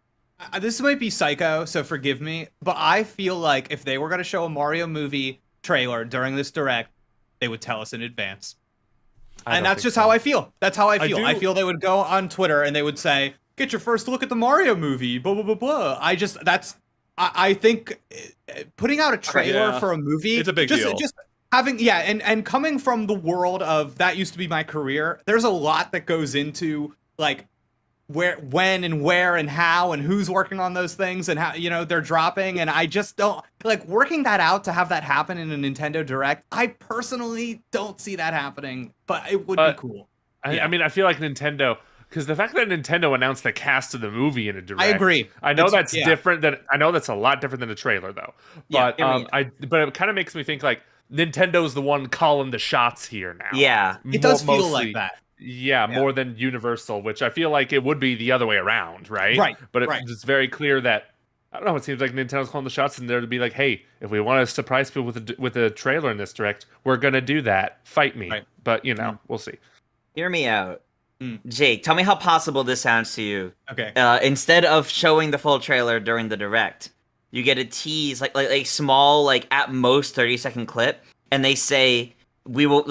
This might be psycho, so forgive me, but I feel like if they were going to show a Mario movie trailer during this direct, they would tell us in advance. And that's just how I feel. That's how I feel. I feel they would go on Twitter and they would say, "Get your first look at the Mario movie." Blah blah blah blah. I think putting out a trailer for a movie, it's a big deal. Just having and coming from the world of that used to be my career. There's a lot that goes into like where, when, and where, and how, and who's working on those things, and how they're dropping. And I just don't like working that out to have that happen in a Nintendo Direct. I personally don't see that happening, but it would be cool. I mean, I feel like Nintendo. Because the fact that Nintendo announced the cast of the movie in a direct, I agree. I know that's different. I know that's a lot different than a trailer, though. But but it kind of makes me think like Nintendo's the one calling the shots here now. Yeah, it does feel like that. Yeah, more than Universal, which I feel like it would be the other way around, right? Right. But it's very clear that I don't know. It seems like Nintendo's calling the shots, and they're to be like, "Hey, if we want to surprise people with a trailer in this direct, we're gonna do that. Fight me." Right. But we'll see. Hear me out. Jake, tell me how possible this sounds to you. Okay. Instead of showing the full trailer during the direct, you get a tease, like a small, like at most 30-second clip, and they say we will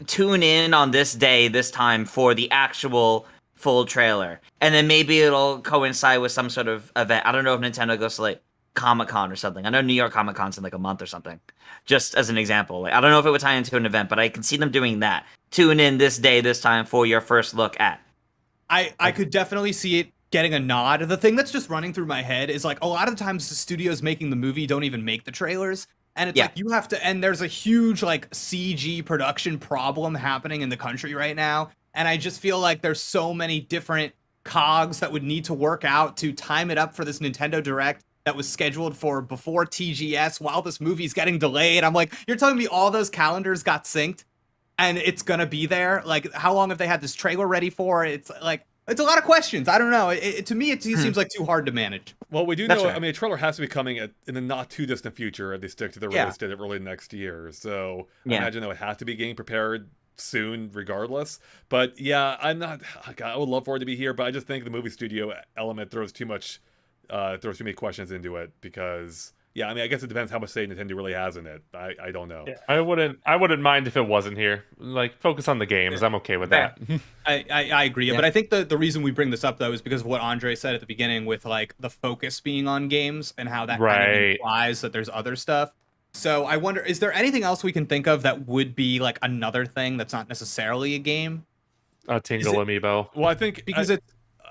tune in on this day, this time for the actual full trailer, and then maybe it'll coincide with some sort of event. I don't know if Nintendo goes to like Comic-Con or something. I know New York Comic-Con's in like a month or something. Just as an example, like I don't know if it would tie into an event, but I can see them doing that. Tune in this day, this time for your first look at. I could definitely see it getting a nod. The thing that's just running through my head is like a lot of the times the studios making the movie don't even make the trailers. And it's like you have to, and there's a huge like CG production problem happening in the country right now. And I just feel like there's so many different cogs that would need to work out to time it up for this Nintendo Direct that was scheduled for before TGS while this movie's getting delayed. I'm like, you're telling me all those calendars got synced and it's gonna be there? Like, how long have they had this trailer ready for? It's like, it's a lot of questions. I don't know. To me, it seems like too hard to manage. Well, we do know, right. I mean, a trailer has to be coming in the not too distant future if they stick to the release date early next year. So I imagine they would have to be getting prepared soon regardless. But yeah, I'm not, God, I would love for it to be here, but I just think the movie studio element throws too many questions into it because, yeah, I mean, I guess it depends how much say Nintendo really has in it. I don't know. Yeah, I wouldn't mind if it wasn't here. Like, focus on the games. I'm okay with that. I agree. Yeah. But I think the reason we bring this up, though, is because of what Andre said at the beginning with, like, the focus being on games and how that kind of implies that there's other stuff. So I wonder, is there anything else we can think of that would be, like, another thing that's not necessarily a game? A Tingle Amiibo. Well, I think... Because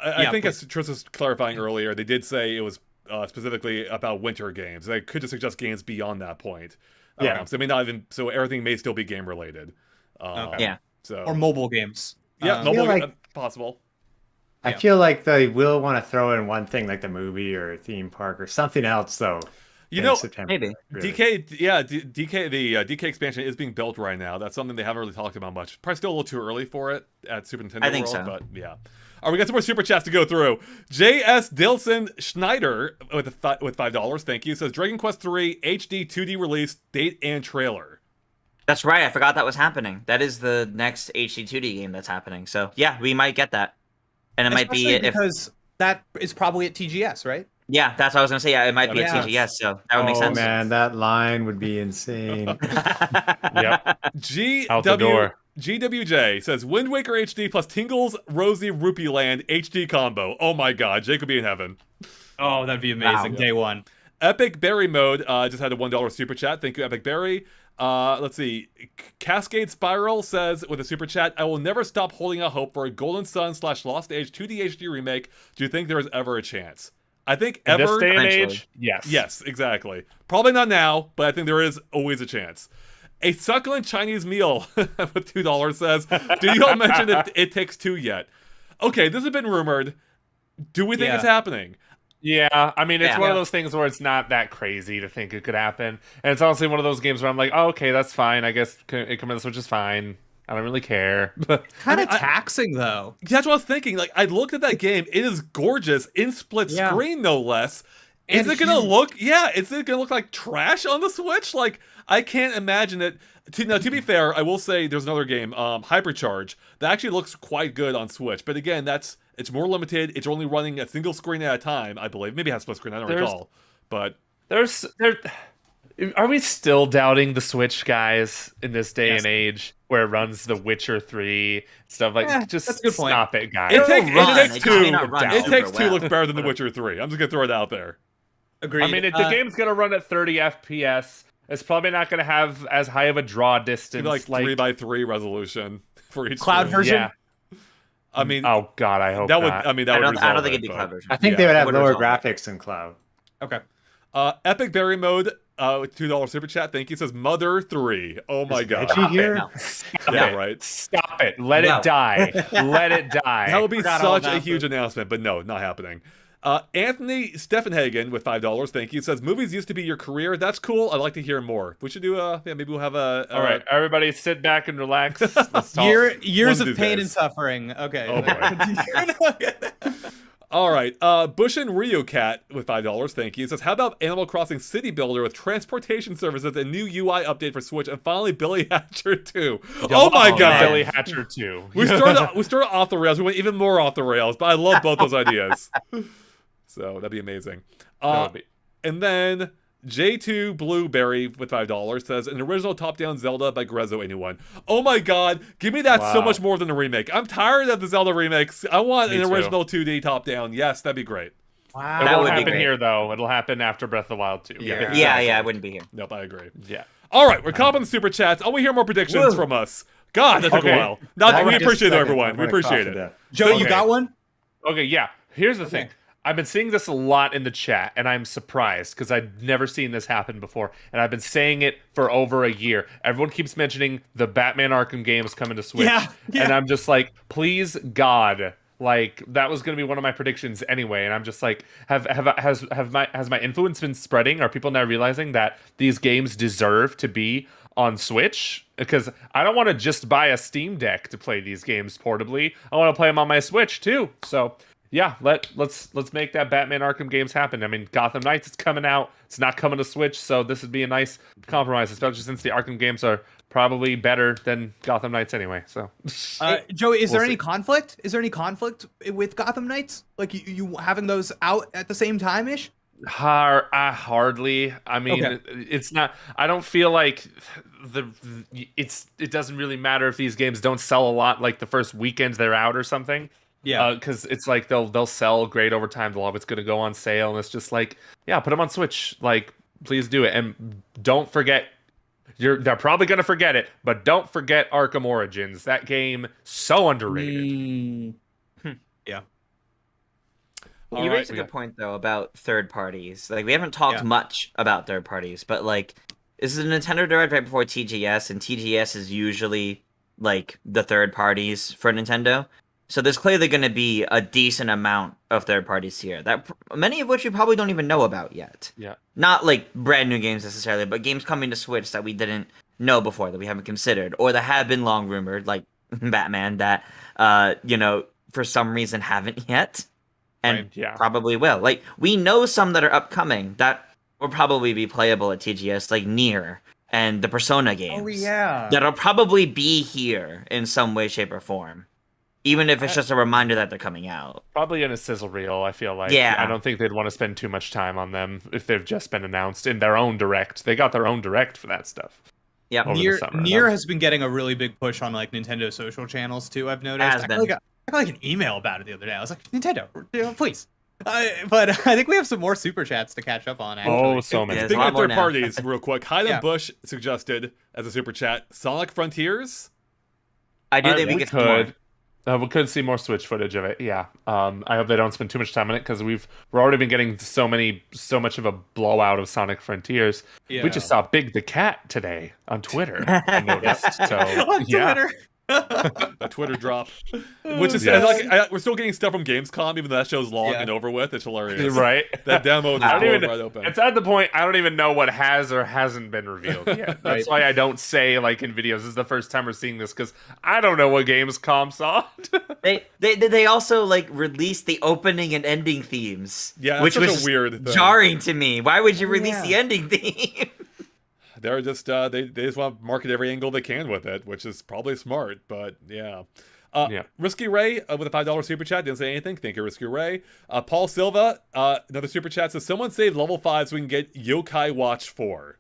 I think as Tris was clarifying earlier, they did say it was specifically about winter games. They could just suggest games beyond that point. So they may not even. So everything may still be game related. So or mobile games. Yeah, mobile possible. I feel like they will want to throw in one thing like the movie or a theme park or something else though. September, maybe really. DK, the DK expansion is being built right now. That's something they haven't really talked about much. Probably still a little too early for it at Super Nintendo I think World, so. but yeah. All right, we got some more super chats to go through. J.S. Dilson Schneider with $5, thank you, says Dragon Quest III HD 2D release date and trailer. That's right. I forgot that was happening. That is the next HD 2D game that's happening. So yeah, we might get that, and it might be because that is probably at TGS, right? Yeah, that's what I was gonna say. Yeah, it might be at TGS, so that would make sense. Oh man, that line would be insane. Yep. Out the door. GWJ says Wind Waker HD plus Tingle's Rosy Rupee Land HD combo. Oh my god, Jake would be in heaven. Oh, that'd be amazing. Day one. Epic Berry Mode just had a $1 super chat. Thank you, Epic Berry. Let's see. Cascade Spiral says with a super chat, I will never stop holding out hope for a Golden Sun / Lost Age 2D HD remake. Do you think there is ever a chance? I think ever. In this day and age, yes. Yes, exactly. Probably not now, but I think there is always a chance. A succulent Chinese meal with $2 says, do you all mention that It Takes Two yet? Okay, this has been rumored. Do we think it's happening? Yeah, I mean, it's one of those things where it's not that crazy to think it could happen. And it's honestly one of those games where I'm like, oh, okay, that's fine. I guess it coming to the Switch is fine. I don't really care. Kind of taxing, though. That's what I was thinking. Like, I looked at that game. It is gorgeous in split screen, no less. Is it gonna look? Yeah, is it gonna look like trash on the Switch? Like, I can't imagine it. To be fair, I will say there's another game, Hypercharge, that actually looks quite good on Switch. But again, that's It's more limited. It's only running a single screen at a time, I believe. Maybe it has split screen. I don't recall. But are we still doubting the Switch, guys, in this day and age where it runs The Witcher 3 stuff like? Just that's a good point. stop it, guys. It takes two. It takes two well. looks better than The Witcher 3. I'm just gonna throw it out there. Agreed. I mean, if the game's gonna run at 30 FPS, it's probably not gonna have as high of a draw distance, Maybe like 3x3 resolution for each cloud screen. version. Yeah. I mean, oh god, I hope that would. not. I mean, that would. I don't resolve think it'd it, be but- cloud version. I think they would have lower graphics than cloud. Okay. Epic Berry Mode, with $2 super chat. Thank you. Says Mother 3. Oh my god. Edgy here? No. Yeah, right. Stop it. Let it die. Let it die. That would be Forgot all such a about huge this. announcement, but no, not happening. Anthony Steffenhagen with $5. Thank you. Says movies used to be your career. That's cool. I'd like to hear more. We should do. Yeah, maybe we'll have a. All right, everybody, sit back and relax. Let's talk. Years One of of pain these and days. suffering. Okay. Oh, All right. Bushin Rio Cat with $5. Thank you. Says, how about Animal Crossing City Builder with transportation services, a new UI update for Switch, and finally Billy Hatcher 2. Oh my god. Billy Hatcher 2. We started off the rails. We went even more off the rails, but I love both those ideas. So that'd be amazing. And then J2 Blueberry with $5 says, an original top-down Zelda by Grezzo anyone. Oh my god, give me that so much more than a remake. I'm tired of the Zelda remakes. I want an original 2D top-down. Yes, that'd be great. Wow. It That won't would be happen great. here, though. It'll happen after Breath of the Wild 2. Yeah, I wouldn't be here. Nope, I agree. Yeah. All right, we're copping the super chats. I want to hear more predictions from us. God, that took a while. We appreciate it, everyone. We appreciate it. Joe, you got one? Okay, yeah. Here's the thing. I've been seeing this a lot in the chat, and I'm surprised because I've never seen this happen before, and I've been saying it for over a year. Everyone keeps mentioning the Batman Arkham games coming to Switch, and I'm just like, please, God, like that was going to be one of my predictions anyway. And I'm just like, has my influence been spreading? Are people now realizing that these games deserve to be on Switch? Because I don't want to just buy a Steam Deck to play these games portably. I want to play them on my Switch too. So. Yeah, let's make that Batman Arkham games happen. I mean, Gotham Knights is coming out. It's not coming to Switch, so this would be a nice compromise, especially since the Arkham games are probably better than Gotham Knights anyway. So, Joey, is there any conflict? Is there any conflict with Gotham Knights? Like you having those out at the same time ish? Hardly. I mean, it's not. I don't feel like it doesn't really matter if these games don't sell a lot, like the first weekend they're out or something. Yeah, because it's like they'll sell great over time. They'll always going to go on sale, and it's just like, yeah, put them on Switch. Like, please do it, and don't forget. They're probably going to forget it, but don't forget Arkham Origins. That game so underrated. Yeah. You raised a good point though about third parties. Like we haven't talked much about third parties, but like this is a Nintendo Direct right before TGS, and TGS is usually like the third parties for Nintendo. So there's clearly going to be a decent amount of third parties here, that many of which we probably don't even know about yet. Yeah. Not like brand new games necessarily, but games coming to Switch that we didn't know before, that we haven't considered, or that have been long rumored, like Batman, that for some reason haven't yet, and probably will. Like we know some that are upcoming that will probably be playable at TGS, like Nier and the Persona games. Oh yeah. That'll probably be here in some way, shape, or form. Even if it's just a reminder that they're coming out. Probably in a sizzle reel, I feel like. Yeah. I don't think they'd want to spend too much time on them if they've just been announced in their own direct. They got their own direct for that stuff. Yeah. Nier has been getting a really big push on like Nintendo social channels too, I've noticed. I got like an email about it the other day. I was like, Nintendo, please. But I think we have some more super chats to catch up on. Actually. Oh, so many. Speaking of third parties, real quick, Hyden Bush suggested as a super chat, Sonic Frontiers. I do think we could. We could see more Switch footage of it. Yeah. I hope they don't spend too much time on it because we're already been getting so much of a blowout of Sonic Frontiers. Yeah. We just saw Big the Cat today on Twitter. I noticed. So on Twitter. A Twitter drop, which is like we're still getting stuff from Gamescom, even though that show's long and over with. It's hilarious, right? That demo is right open. It's at the point I don't even know what has or hasn't been revealed yet. That's why I don't say like in videos. This is the first time we're seeing this because I don't know what Gamescom saw. They also like released the opening and ending themes. Yeah, which was a weird thing. Jarring to me. Why would you release the ending theme? They're just they just want to market every angle they can with it, which is probably smart. But yeah, Risky Ray with a $5 super chat, didn't say anything. Thank you, Risky Ray. Paul Silva, another super chat, says, someone save level 5 so we can get Yokai Watch 4.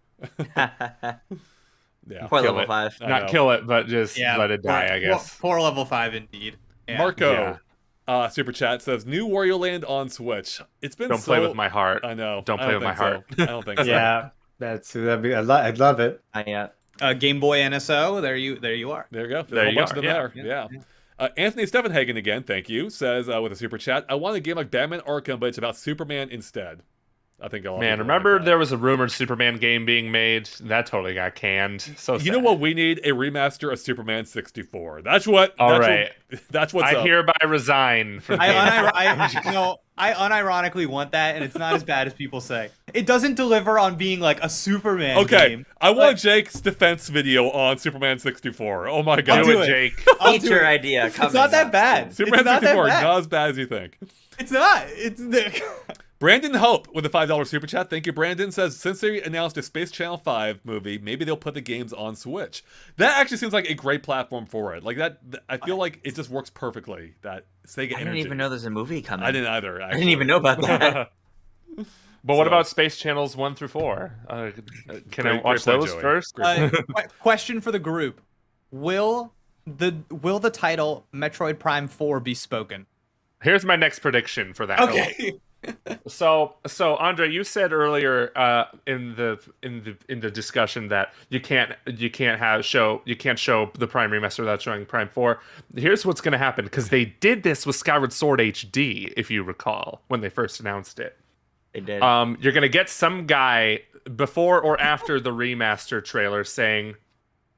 Yeah. Poor level 5. Not kill it, but just let it die, I guess. Poor level 5 indeed. Yeah. Marco, super chat says, new Wario Land on Switch. It's been Don't play with my heart. I know. Don't play with my heart. I don't think so. Yeah, I'd love it. Game Boy NSO. There you are. There you go. There you bunch of them are. there. Yeah. Anthony Stevenhagen again, thank you, says with a super chat, I want a game like Batman Arkham, but it's about Superman instead. I think remember there was a rumored Superman game being made? That totally got canned. So you know what we need? A remaster of Superman 64. That's what's I up. hereby resign. I unironically want that, and it's not as bad as people say. It doesn't deliver on being like a Superman game. I want Jake's defense video on Superman 64. Oh my god. Do it, Jake. Eat your idea. It's not that bad. Superman 64 is not as bad as you think. It's not. It's Brandon Hope with a $5 super chat. Thank you, Brandon. Says, since they announced a Space Channel 5 movie, maybe they'll put the games on Switch. That actually seems like a great platform for it. Like that, I feel like it just works perfectly. That Sega I didn't even know there's a movie coming. I didn't either. I didn't even know about that. But what about Space Channels 1 through 4? Can I watch those first? Question for the group: Will the title Metroid Prime 4 be spoken? Here's my next prediction for that. Okay. So Andre, you said earlier in the discussion that you can't show the Prime remaster without showing Prime 4. Here's what's going to happen, because they did this with Skyward Sword HD, if you recall, when they first announced it. They did. You're going to get some guy before or after the remaster trailer saying,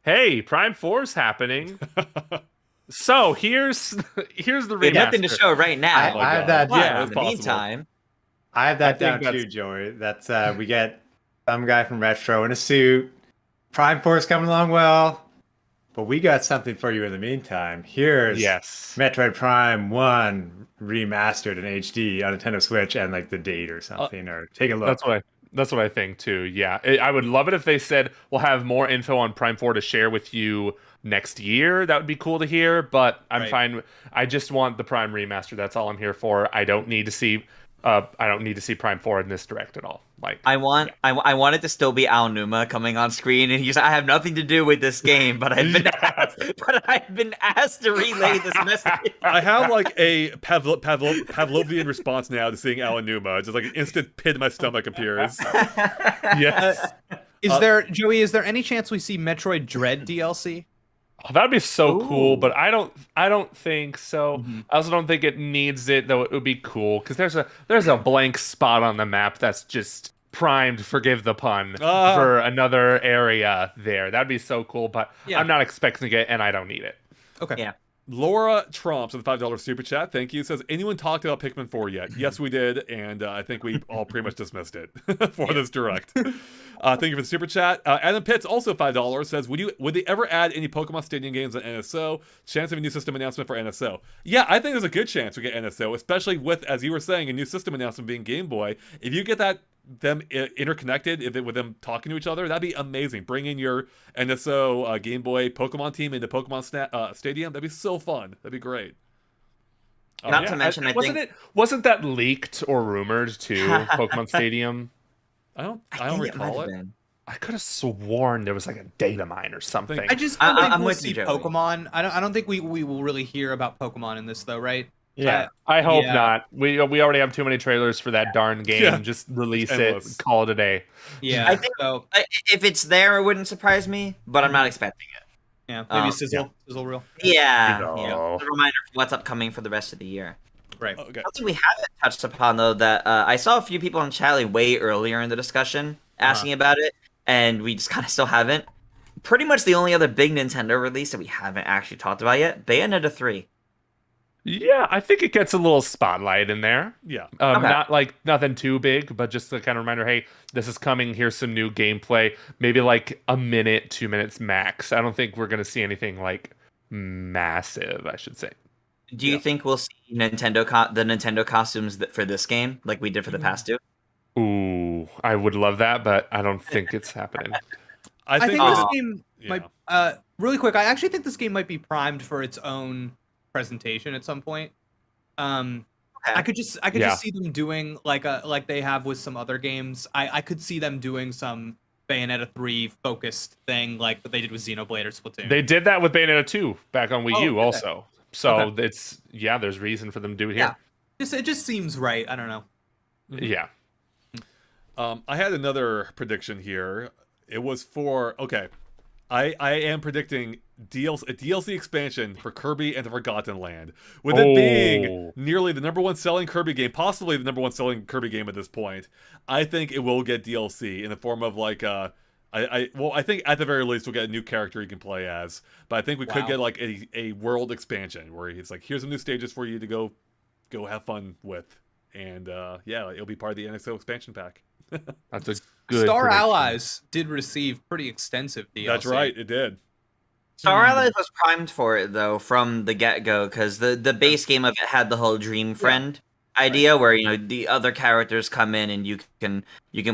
"Hey, Prime 4's happening." So here's the remaster. Nothing to show right now. I have that. Yeah. In the meantime, I have that down too, Joey. That's we get some guy from Retro in a suit. Prime 4 is coming along well, but we got something for you in the meantime. Here's Metroid Prime 1 remastered in HD on Nintendo Switch, and like the date or something, or take a look. That's what I think too. Yeah, I would love it if they said we'll have more info on Prime 4 to share with you next year. That would be cool to hear, but I'm fine. I just want the Prime remaster. That's all I'm here for. I don't need to see Prime 4 in this direct at all. Like I want it to still be Aonuma coming on screen, and he's I have nothing to do with this game, but I've been asked to relay this message. I have like a Pavlovian response now to seeing Aonuma. Just like an instant pit in my stomach appears. Yes. Is there any chance we see Metroid Dread DLC? Oh, that'd be so cool, but I don't think so. Mm-hmm. I also don't think it needs it, though. It would be cool because there's a blank spot on the map that's just primed, forgive the pun, for another area there. That'd be so cool, but I'm not expecting it, and I don't need it. Okay. Yeah. Laura Trumps with a $5 super chat. Thank you. Says, anyone talked about Pikmin 4 yet? Yes, we did, and I think we all pretty much dismissed it for this direct. Thank you for the super chat. Adam Pitts, also $5, says, would they ever add any Pokemon Stadium games on NSO? Chance of a new system announcement for NSO. Yeah, I think there's a good chance we get NSO, especially with, as you were saying, a new system announcement being Game Boy. If you get them interconnected, with them talking to each other, that'd be amazing. Bring in your NSO Game Boy Pokemon team into Pokemon Stadium. That'd be so fun. That'd be great. Not to mention, wasn't that leaked or rumored too? Pokemon Stadium. I don't recall it. I could have sworn there was like a data mine or something. I just don't think we'll see Pokemon. I don't think we will really hear about Pokemon in this though, right? Yeah, I hope not. We already have too many trailers for that darn game. Yeah. Just release it, call it a day. Yeah, I think if it's there, it wouldn't surprise me, but I'm not expecting it. Yeah, maybe sizzle reel. Yeah, a reminder for what's upcoming for the rest of the year. Right. Okay. Something we haven't touched upon though, that I saw a few people in chat way earlier in the discussion asking about it, and we just kind of still haven't. Pretty much the only other big Nintendo release that we haven't actually talked about yet, Bayonetta 3. Yeah, I think it gets a little spotlight in there. Yeah. Not like nothing too big, but just a kind of reminder, hey, this is coming. Here's some new gameplay. Maybe like a minute, 2 minutes max. I don't think we're going to see anything like massive, I should say. Do you think we'll see the Nintendo costumes for this game like we did for the past two? Ooh, I would love that, but I don't think it's happening. I think this game might... really quick, I actually think this game might be primed for its own presentation at some point. Okay. I could just see them doing like they have with some other games. I could see them doing some Bayonetta 3 focused thing like what they did with Xenoblade or Splatoon. They did that with Bayonetta 2 back on Wii U also. So Okay. it's there's reason for them to do it here. It just seems right. I don't know. Yeah. I had another prediction here. It was for I am predicting a DLC expansion for Kirby and the Forgotten Land. With it being nearly the #1 selling Kirby game, possibly the #1 selling Kirby game at this point, I think it will get DLC in the form of like I think at the very least we'll get a new character you can play as. But I think we could get like a world expansion where it's like, here's some new stages for you to go have fun with. And it'll be part of the NXO expansion pack. That's a good Star prediction. Allies did receive pretty extensive DLC. That's right, it did. Star Allies was primed for it though from the get-go because the base game of it had the whole Dream Friend idea where the other characters come in and you can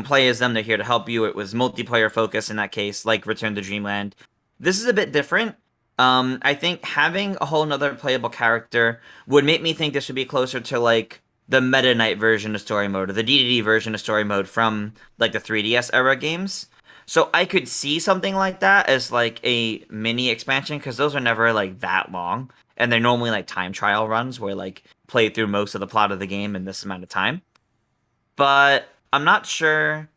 play as them. They're here to help you. It was multiplayer focus in that case, like Return to Dreamland. This is a bit different. I think having a whole nother playable character would make me think this would be closer to like the Meta Knight version of story mode or the DDD version of story mode from like the 3DS era games. So I could see something like that as like a mini expansion because those are never like that long. And they're normally like time trial runs where like play through most of the plot of the game in this amount of time. But I'm not sure.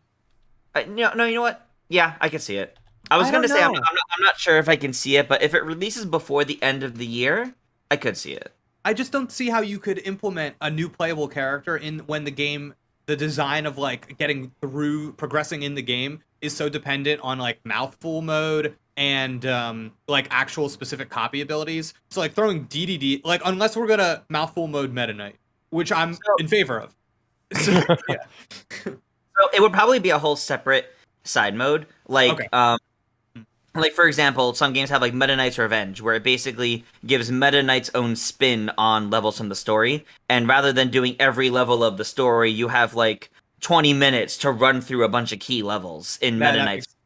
No, you know what? Yeah, I can see it. I was going to say I'm not sure if I can see it, but if it releases before the end of the year, I could see it. I just don't see how you could implement a new playable character when the design of like getting through progressing in the game is so dependent on like mouthful mode and like actual specific copy abilities. So like throwing DDD, like unless we're gonna mouthful mode Meta Knight, which I'm in favor of. So, yeah. So it would probably be a whole separate side mode, like like for example, some games have like Meta Knight's Revenge, where it basically gives Meta Knight's own spin on levels from the story, and rather than doing every level of the story, you have like 20 minutes to run through a bunch of key levels in Meta Knight's.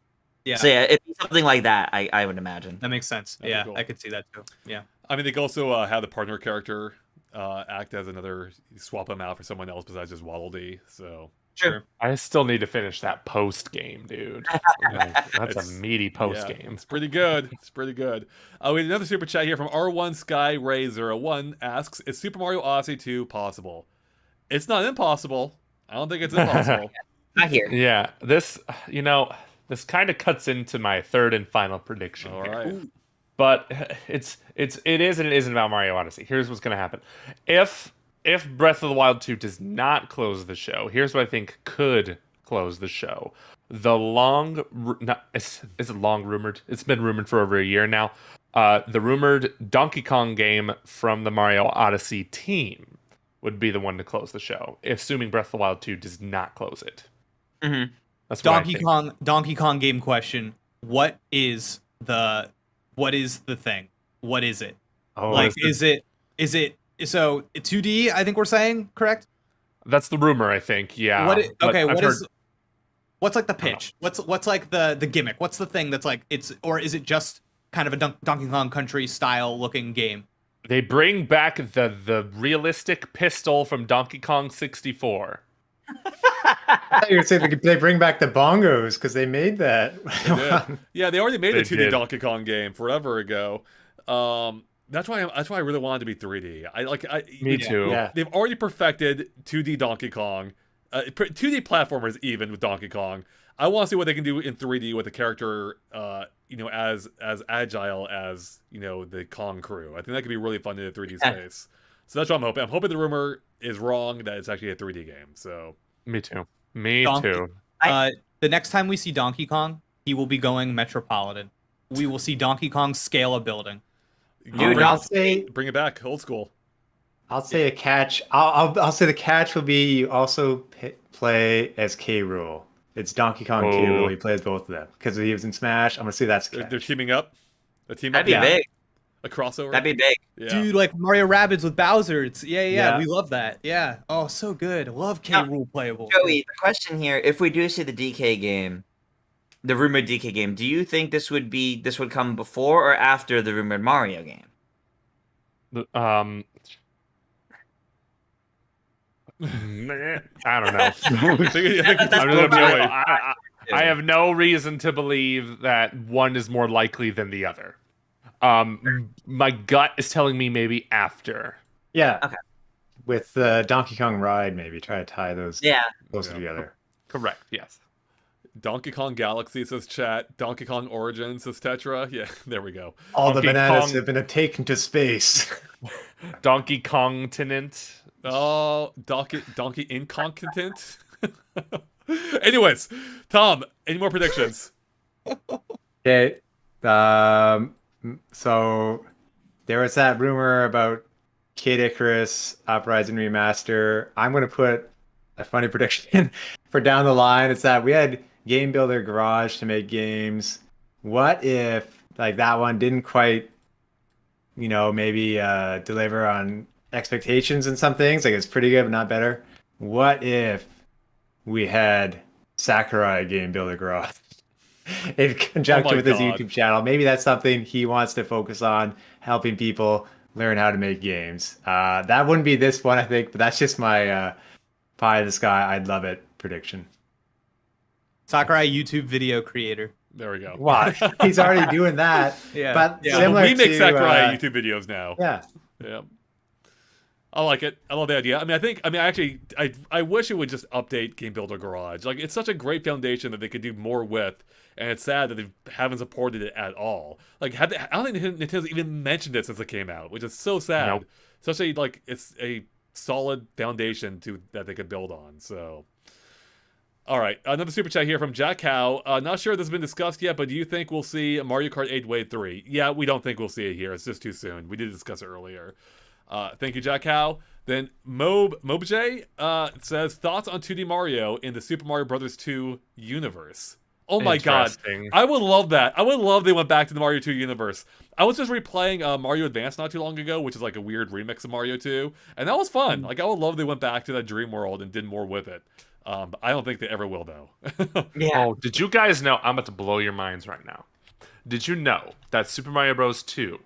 Yeah. So it'd be something like that, I would imagine. That makes sense. That'd be cool. I could see that too. Yeah. I mean, they could also have the partner character act as another, swap him out for someone else besides just Waddle Dee. So Sure. I still need to finish that post game, dude. That's a meaty post game. It's pretty good. It's pretty good. We had another super chat here from R1 Sky Ray 01 asks, is Super Mario Odyssey 2 possible? It's not impossible. I don't think it's impossible. Not here. Yeah, this kind of cuts into my third and final prediction. All here. right. But it is and it isn't about Mario Odyssey. Here's what's going to happen. If Breath of the Wild 2 does not close the show, here's what I think could close the show. It's long rumored. It's been rumored for over a year now. The rumored Donkey Kong game from the Mario Odyssey team would be the one to close the show, assuming Breath of the Wild 2 does not close it. Mm-hmm. That's what I think. Donkey Kong game question. What is the thing? What is it? Oh, like is it so 2D, I think we're saying, correct? That's the rumor, I think. Yeah. What's like the pitch? What's like the gimmick? What's the thing that's like or is it just kind of a Donkey Kong Country style looking game? They bring back the realistic pistol from Donkey Kong 64. I thought you were saying they bring back the bongos because they made that. Yeah, they already made a 2D did. Donkey Kong game forever ago. That's why I really wanted to be 3D. Me too. Yeah. They've already perfected 2D Donkey Kong, 2D platformers even with Donkey Kong. I want to see what they can do in 3D with a character, as agile as the Kong crew. I think that could be really fun in a 3D space. So that's what I'm hoping. I'm hoping the rumor is wrong that it's actually a 3D game. So Me too. Me Donkey- too. The next time we see Donkey Kong, he will be going Metropolitan. We will see Donkey Kong scale a building. Dude, bring it back, old school. I'll say a catch. I'll say the catch will be you also play as K. Rool. It's Donkey Kong K. Rool. He plays both of them because he was in Smash. I'm gonna say that's a catch. They're teaming up. That'd be big. A crossover. That'd be big. Yeah. Dude, like Mario Rabbids with Bowser. Yeah. Yeah. We love that. Yeah. Oh, so good. Love K. Rool playable. Joey, the question here: if we do see the DK game, the rumored DK game, do you think this would come before or after the rumored Mario game? I don't know. I have no reason to believe that one is more likely than the other. My gut is telling me maybe after. Yeah. Okay. With Donkey Kong Ride, maybe try to tie those closer together. Correct. Yes. Donkey Kong Galaxy says chat. Donkey Kong Origins says Tetra. Yeah, there we go. All Donkey the bananas Kong... have been taken to space. Donkey Kong tenant. Oh, Donkey Incontinent. Anyways, Tom, any more predictions? Okay. So there was that rumor about Kid Icarus Uprising Remaster. I'm going to put a funny prediction for down the line. It's that we had Game Builder Garage to make games. What if like that one didn't quite, maybe deliver on expectations and some things? Like it's pretty good, but not better. What if we had Sakurai Game Builder Garage in conjunction with his YouTube channel? Maybe that's something he wants to focus on, helping people learn how to make games. That wouldn't be this one, I think, but that's just my pie in the sky, I'd love it prediction. Sakurai YouTube video creator. There we go. Wow, he's already doing that. Yeah, but similar we make Sakurai YouTube videos now. Yeah. I like it. I love the idea. I wish it would just update Game Builder Garage. Like, it's such a great foundation that they could do more with, and it's sad that they haven't supported it at all. Like, I don't think Nintendo's even mentioned it since it came out, which is so sad. Nope. Especially, like, it's a solid foundation that they could build on. So, all right, another super chat here from Jack Howe. Not sure if this has been discussed yet, but do you think we'll see Mario Kart 8 Wave 3? Yeah, we don't think we'll see it here. It's just too soon. We did discuss it earlier. Thank you, Jack Howe. Then Mobj says, thoughts on 2D Mario in the Super Mario Bros. 2 universe. Oh my god. I would love that. I would love they went back to the Mario 2 universe. I was just replaying Mario Advance not too long ago, which is like a weird remix of Mario 2, and that was fun. Like, I would love they went back to that dream world and did more with it. But I don't think they ever will, though. Yeah. Oh, did you guys know? I'm about to blow your minds right now. Did you know that Super Mario Bros. 2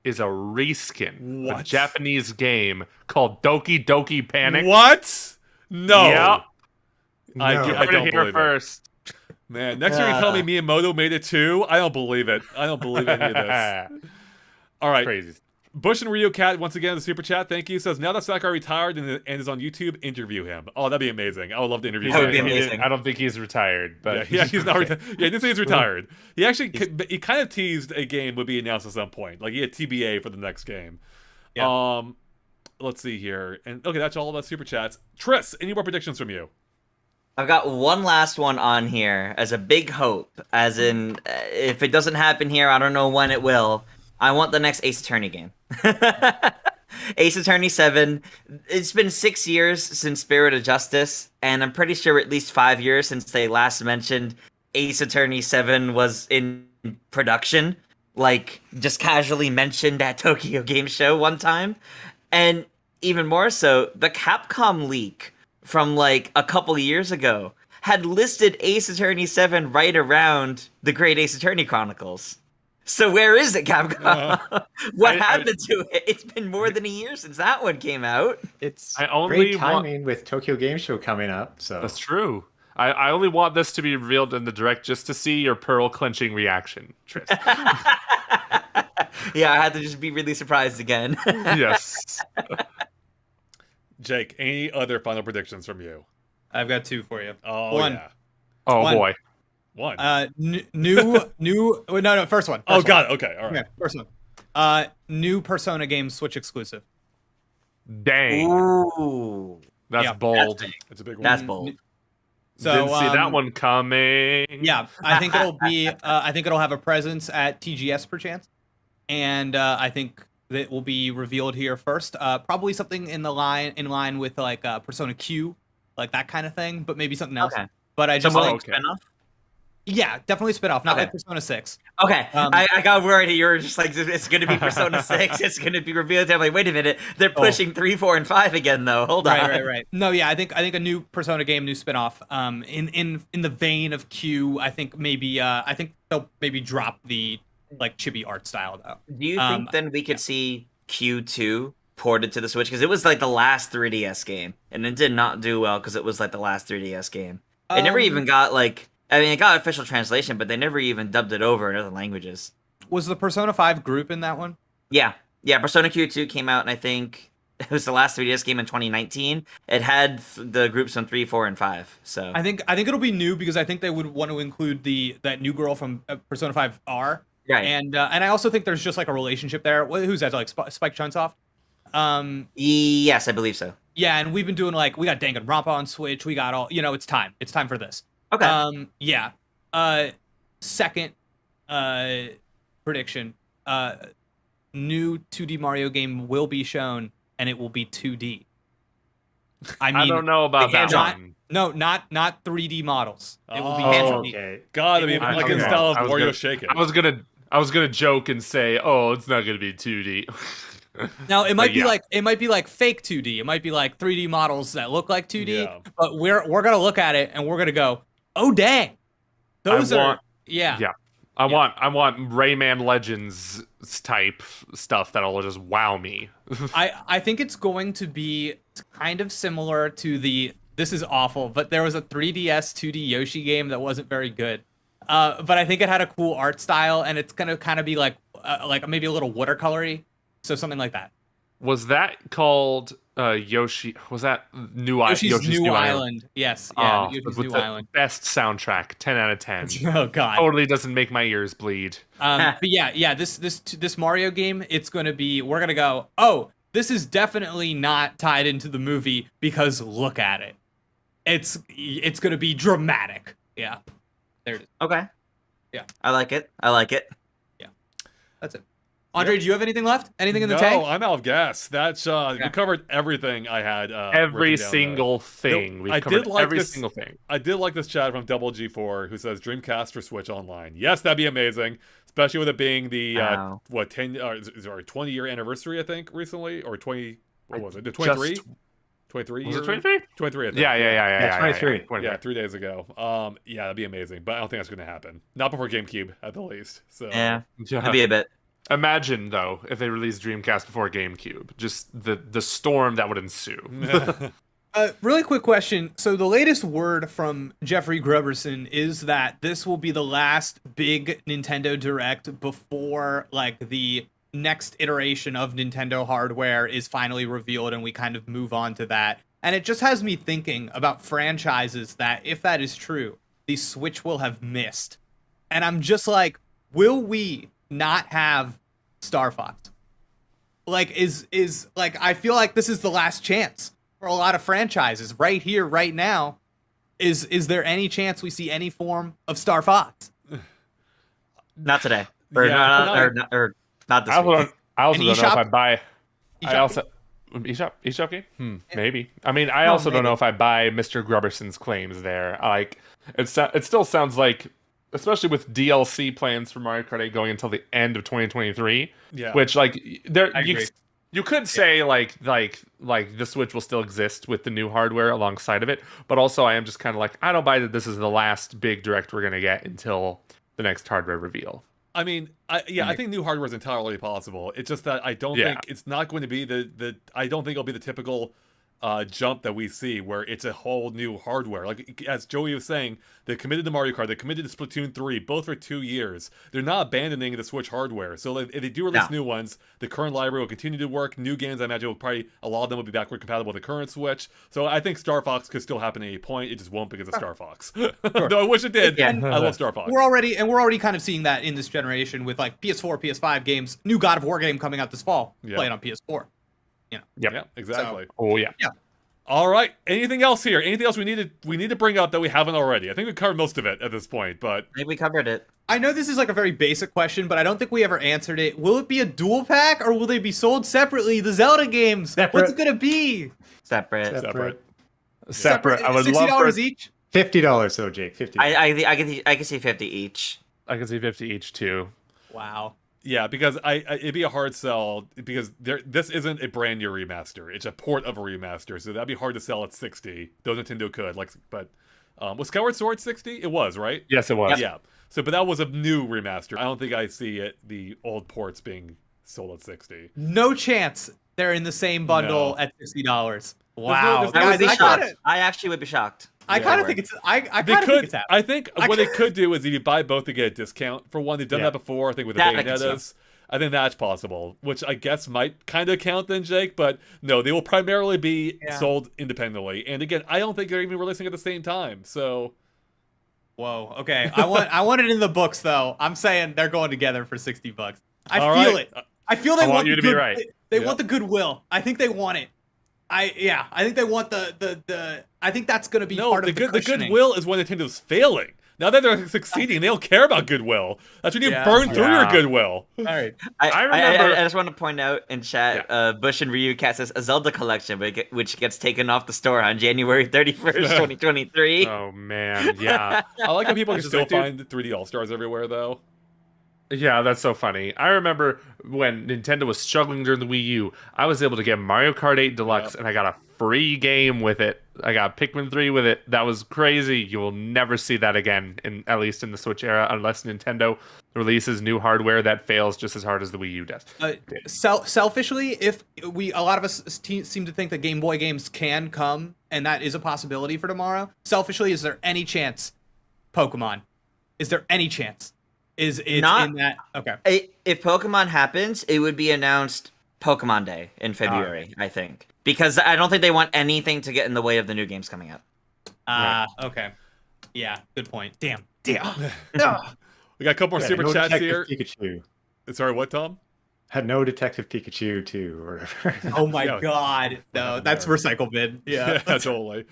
is a reskin of a Japanese game called Doki Doki Panic? What? No. Yep. No. I don't believe it. First. Man, next year you tell me Miyamoto made it too? I don't believe it. I don't believe any of this. All right. Crazy. Bush and Rio Cat, once again, the super chat, thank you, says, now that Sakurai retired and is on YouTube, interview him. Oh, that'd be amazing. I would love to interview him. That would be amazing. I don't think he's retired, but... Yeah, he's not retired. Yeah, he didn't say he's retired. He actually, he kind of teased a game would be announced at some point. Like, he had TBA for the next game. Yeah. Let's see here. And okay, that's all of the super chats. Triss, any more predictions from you? I've got one last one on here as a big hope, as in, if it doesn't happen here, I don't know when it will. I want the next Ace Attorney game. Ace Attorney 7. It's been 6 years since Spirit of Justice, and I'm pretty sure at least 5 years since they last mentioned Ace Attorney 7 was in production. Like, just casually mentioned at Tokyo Game Show one time. And even more so, the Capcom leak from like a couple years ago had listed Ace Attorney 7 right around the Great Ace Attorney Chronicles. So where is it, Capcom? What happened to it? It's been more than a year since that one came out. It's great timing with Tokyo Game Show coming up. So that's true. I only want this to be revealed in the direct just to see your pearl clenching reaction, Tris. Yeah, I had to just be really surprised again. Yes. Jake, any other final predictions from you? I've got two for you. Oh, one. Yeah. Oh, One. boy. One. New. No, first one. Oh, got it. Okay, all right. Yeah, first one. New Persona game Switch exclusive. Dang. Ooh. That's bold. That's a big one. That's bold. So didn't see that one coming. Yeah, I think it'll be. I think it'll have a presence at TGS perchance, and I think that will be revealed here first. Probably something in line with like Persona Q, like that kind of thing, but maybe something else. Okay. But I just Something like like spin-off? Yeah, definitely spin off, not Okay. like Persona 6. Okay, I got worried. You were just like, it's going to be Persona 6. It's going to be revealed. I'm like, wait a minute. They're pushing 3, 4, and 5 again, though. Hold on. Right. No, yeah, I think a new Persona game, new spin-off. In the vein of Q, I think maybe they'll maybe drop the like chibi art style though. Do you think then we could see Q2 ported to the Switch? Because it was like the last 3DS game, and it did not do well because it was like the last 3DS game. It never even got like, I mean, it got official translation, but they never even dubbed it over in other languages. Was the Persona 5 group in that one? Yeah. Persona Q2 came out, and I think it was the last 3DS game in 2019. It had the groups on 3, 4, and 5. So I think it'll be new because I think they would want to include that new girl from Persona 5 R. Right. And I also think there's just like a relationship there. Who's that? Like Spike Chunsoft? Yes, I believe so. Yeah, and we've been doing like we got Danganronpa on Switch. We got all it's time. It's time for this. Okay. Yeah. Second prediction. New 2D Mario game will be shown, and it will be 2D. I mean, I don't know about that one. No, not 3D models. It will be okay. God, I mean, like in style of Wario Shaken. I was gonna joke and say, oh, it's not gonna be 2D. Now it might be like fake 2D. It might be like 3D models that look like 2D. Yeah. But we're gonna look at it and we're gonna go, oh dang, those are. I want Rayman Legends type stuff that'll just wow me. I think it's going to be kind of similar to this is awful, but there was a 3DS 2D Yoshi game that wasn't very good. But I think it had a cool art style, and it's gonna kind of be like maybe a little watercolory, so something like that. Was that called Yoshi? Was that Yoshi's New Island? Yes. Yeah. Yoshi's with New the Island. Best soundtrack, 10 out of 10. Oh god. Totally doesn't make my ears bleed. But yeah. This Mario game, it's gonna be. We're gonna go. Oh, this is definitely not tied into the movie because look at it. It's gonna be dramatic. Yeah. There it is. Okay. Yeah. I like it. Yeah. That's it. Andre, do you have anything left? Anything in the tank? No, I'm out of gas. That's we covered everything I had. Every single thing. We've covered every single thing. I did like this chat from Double G4 who says Dreamcast or Switch Online. Yes, that'd be amazing, especially with it being the 20-year anniversary, I think, recently, or 20. What was it? The 23. 23 Was it 23? 23, I think. Yeah, 23. Yeah, 3 days ago. Yeah, that'd be amazing, but I don't think that's going to happen. Not before GameCube, at the least. So Yeah, it'd be a bit. Imagine though if they released Dreamcast before GameCube, just the storm that would ensue. Really quick question. So the latest word from Jeffrey Gruberson is that this will be the last big Nintendo Direct before like the next iteration of Nintendo hardware is finally revealed and we kind of move on to that. And it just has me thinking about franchises that, if that is true, the Switch will have missed. And I'm just like, will we not have Star Fox? Like, is like, I feel like this is the last chance for a lot of franchises right here, right now. Is there any chance we see any form of Star Fox? Not today. Or not this week. I also don't know if I buy. eShop? I also eShop game. Maybe. I mean, I also don't know if I buy Mr. Grubberson's claims there. Like, it still sounds like, especially with DLC plans for Mario Kart 8 going until the end of 2023. Yeah. Which like agree. you could say like the Switch will still exist with the new hardware alongside of it, but also I am just kind of like, I don't buy that this is the last big direct we're gonna get until the next hardware reveal. I mean, I think new hardware is entirely possible. It's just that I don't think it's not going to be I don't think it'll be the typical jump that we see where it's a whole new hardware. Like, as Joey was saying, they committed to Mario Kart, they committed to Splatoon 3, both for 2 years. They're not abandoning the Switch hardware. So if they do release new ones, the current library will continue to work. New games, I imagine, a lot of them will be backward compatible with the current Switch. So I think Star Fox could still happen at any point. It just won't because it's Star Fox. Though I wish it did. Yeah. I love Star Fox. We're already kind of seeing that in this generation with like PS4, PS5 games. New God of War game coming out this fall. Play it on PS4. Yeah, exactly. Oh yeah. All right. Anything else here? Anything else we need to bring up that we haven't already? I think we covered most of it at this point, but I think we covered it. I know this is like a very basic question, but I don't think we ever answered it. Will it be a dual pack or will they be sold separately? The Zelda games. Separate. What's it gonna be? Separate. I would love $60 for each. $50 though, Jake. $50. I can see 50 each. I can see 50 each too. Wow. yeah, because it'd be a hard sell because this isn't a brand new remaster. It's a port of a remaster, so that'd be hard to sell at 60. Though Nintendo could, but was Skyward Sword 60? It was, right? Yes, it was. Yeah. So, but that was a new remaster. I don't think I see the old ports being sold at $60. No chance they're in the same bundle at $60. Wow. there's no- I would be I shocked. kinda- I actually would be shocked. I if kind they of think were. it's. I They kind of think could. it's happening. I think what they could do is if you buy both to get a discount for one. They've done that before. I think with the That I can see. Bayonetta's. I think that's possible, which I guess might kind of count then, Jake. But no, they will primarily be sold independently. And again, I don't think they're even releasing at the same time. So, Whoa. Okay. I want it in the books though. I'm saying they're going together for $60. I All feel right. it. I feel they I want the you to be good- right. They want the goodwill. I think they want it. I think they want the. I think that's going to be part of the cushioning. goodwill is when Nintendo's failing. Now that they're succeeding, they don't care about goodwill. That's when you burn through your goodwill. All right. I remember- I just want to point out in chat, Bush and Ryu Cat says a Zelda collection, which gets taken off the store on January 31st, 2023. Oh man, yeah. I like how people can Just still like, dude- find 3D All Stars everywhere, though. Yeah, that's so funny. I remember when Nintendo was struggling during the Wii U, I was able to get Mario Kart 8 Deluxe, and I got a free game with it. I got Pikmin 3 with it. That was crazy. You will never see that again, at least in the Switch era, unless Nintendo releases new hardware that fails just as hard as the Wii U does. Selfishly, if a lot of us seem to think that Game Boy games can come, and that is a possibility for tomorrow. Selfishly, is there any chance Pokemon? Is there any chance? Is it Not- in that? Okay. If Pokemon happens, it would be announced Pokemon Day in February, I think. Because I don't think they want anything to get in the way of the new games coming out. Okay. Yeah, good point. Damn. Ugh. We got a couple more super no chats Detective here. Pikachu. Sorry, what, Tom? Had no Detective Pikachu 2 or whatever. Oh my god. No, that's recycle bin. Yeah. Totally.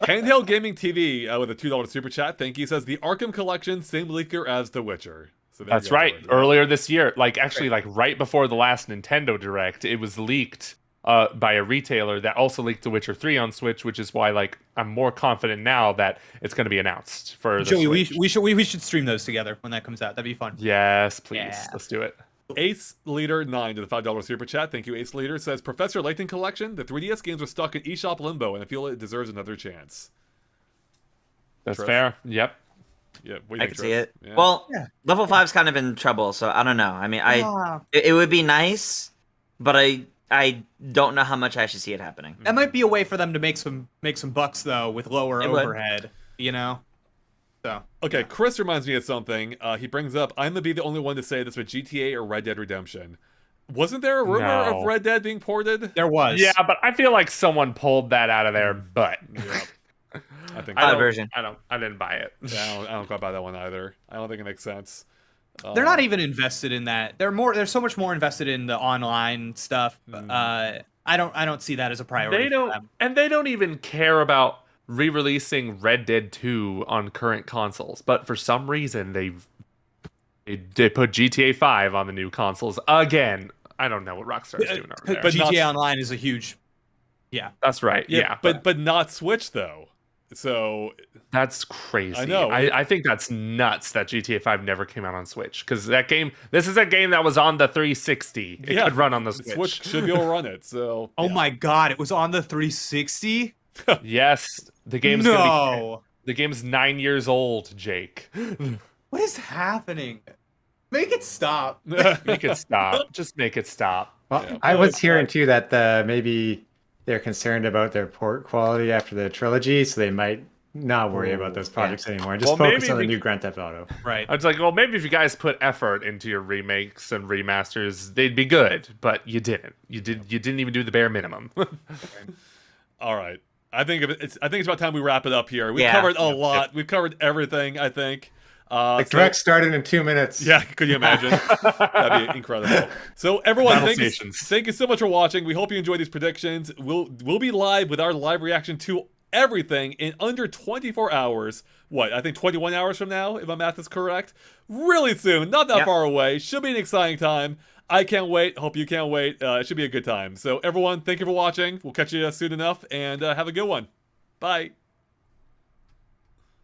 Handheld Gaming TV with a $2 super chat. Thank you. Says the Arkham Collection, same leaker as The Witcher. So there That's you go. right. Earlier this year, right before the last Nintendo Direct, it was leaked by a retailer that also leaked The Witcher 3 on Switch, which is why I'm more confident now that it's going to be announced for the Joey, Switch. we should stream those together when that comes out. That'd be fun. Yes, please. Yeah. Let's do it. Ace Leader 9 to the $5 super chat. Thank you, Ace Leader. Says Professor Layton Collection. The 3DS games are stuck in eShop limbo, and I feel it deserves another chance. That's Trish? fair. Yep. Yeah, what do you I think, can see Trish? it. Yeah. Well, Level 5's kind of in trouble, so I don't know. I mean, it would be nice, but I don't know how much I should see it happening. That might be a way for them to make some bucks though with lower It would. overhead. You know. So. Okay, Chris reminds me of something. He brings up, I'm gonna be the only one to say this with GTA or Red Dead Redemption. Wasn't there a rumor No. of Red Dead being ported? There was. Yeah, but I feel like someone pulled that out of their butt. Yeah. I think version. I didn't buy it. Yeah, I don't quite buy that one either. I don't think it makes sense. They're not even invested in that. They're so much more invested in the online stuff. I don't see that as a priority. They don't, for them. and they don't even care about re-releasing Red Dead 2 on current consoles. But for some reason, they put GTA 5 on the new consoles again. I don't know what Rockstar's doing over there. But GTA not- Online is a huge. Yeah. That's right. Yeah, but not Switch though. So that's crazy. I know. I think that's nuts that GTA 5 never came out on Switch, because this is a game that was on the 360. It could run on the Switch. Switch should be able to run it. So Oh my god, it was on the 360. Yes, the game's the game's 9 years old, Jake. What is happening? Make it stop. Make it stop. Just make it stop. Well, Yeah. I was hearing too that maybe they're concerned about their port quality after the trilogy, so they might not worry about those projects anymore. Just focus maybe on the we- new Grand Theft Auto. Right. I was like, well, maybe if you guys put effort into your remakes and remasters, they'd be good. But you didn't. You didn't even do the bare minimum. all right. I think it's about time we wrap it up here. We Yeah. covered a lot. We've covered everything, I think. Direct started in 2 minutes. Yeah, could you imagine? That'd be incredible. So everyone, Battle thank stations. you so much for watching. We hope you enjoyed these predictions. We'll be live with our live reaction to everything in under 24 hours. What, I think 21 hours from now, if my math is correct. Really soon, not that far away. Should be an exciting time. I can't wait. Hope you can't wait. It should be a good time. So everyone, thank you for watching. We'll catch you soon enough, and have a good one. Bye.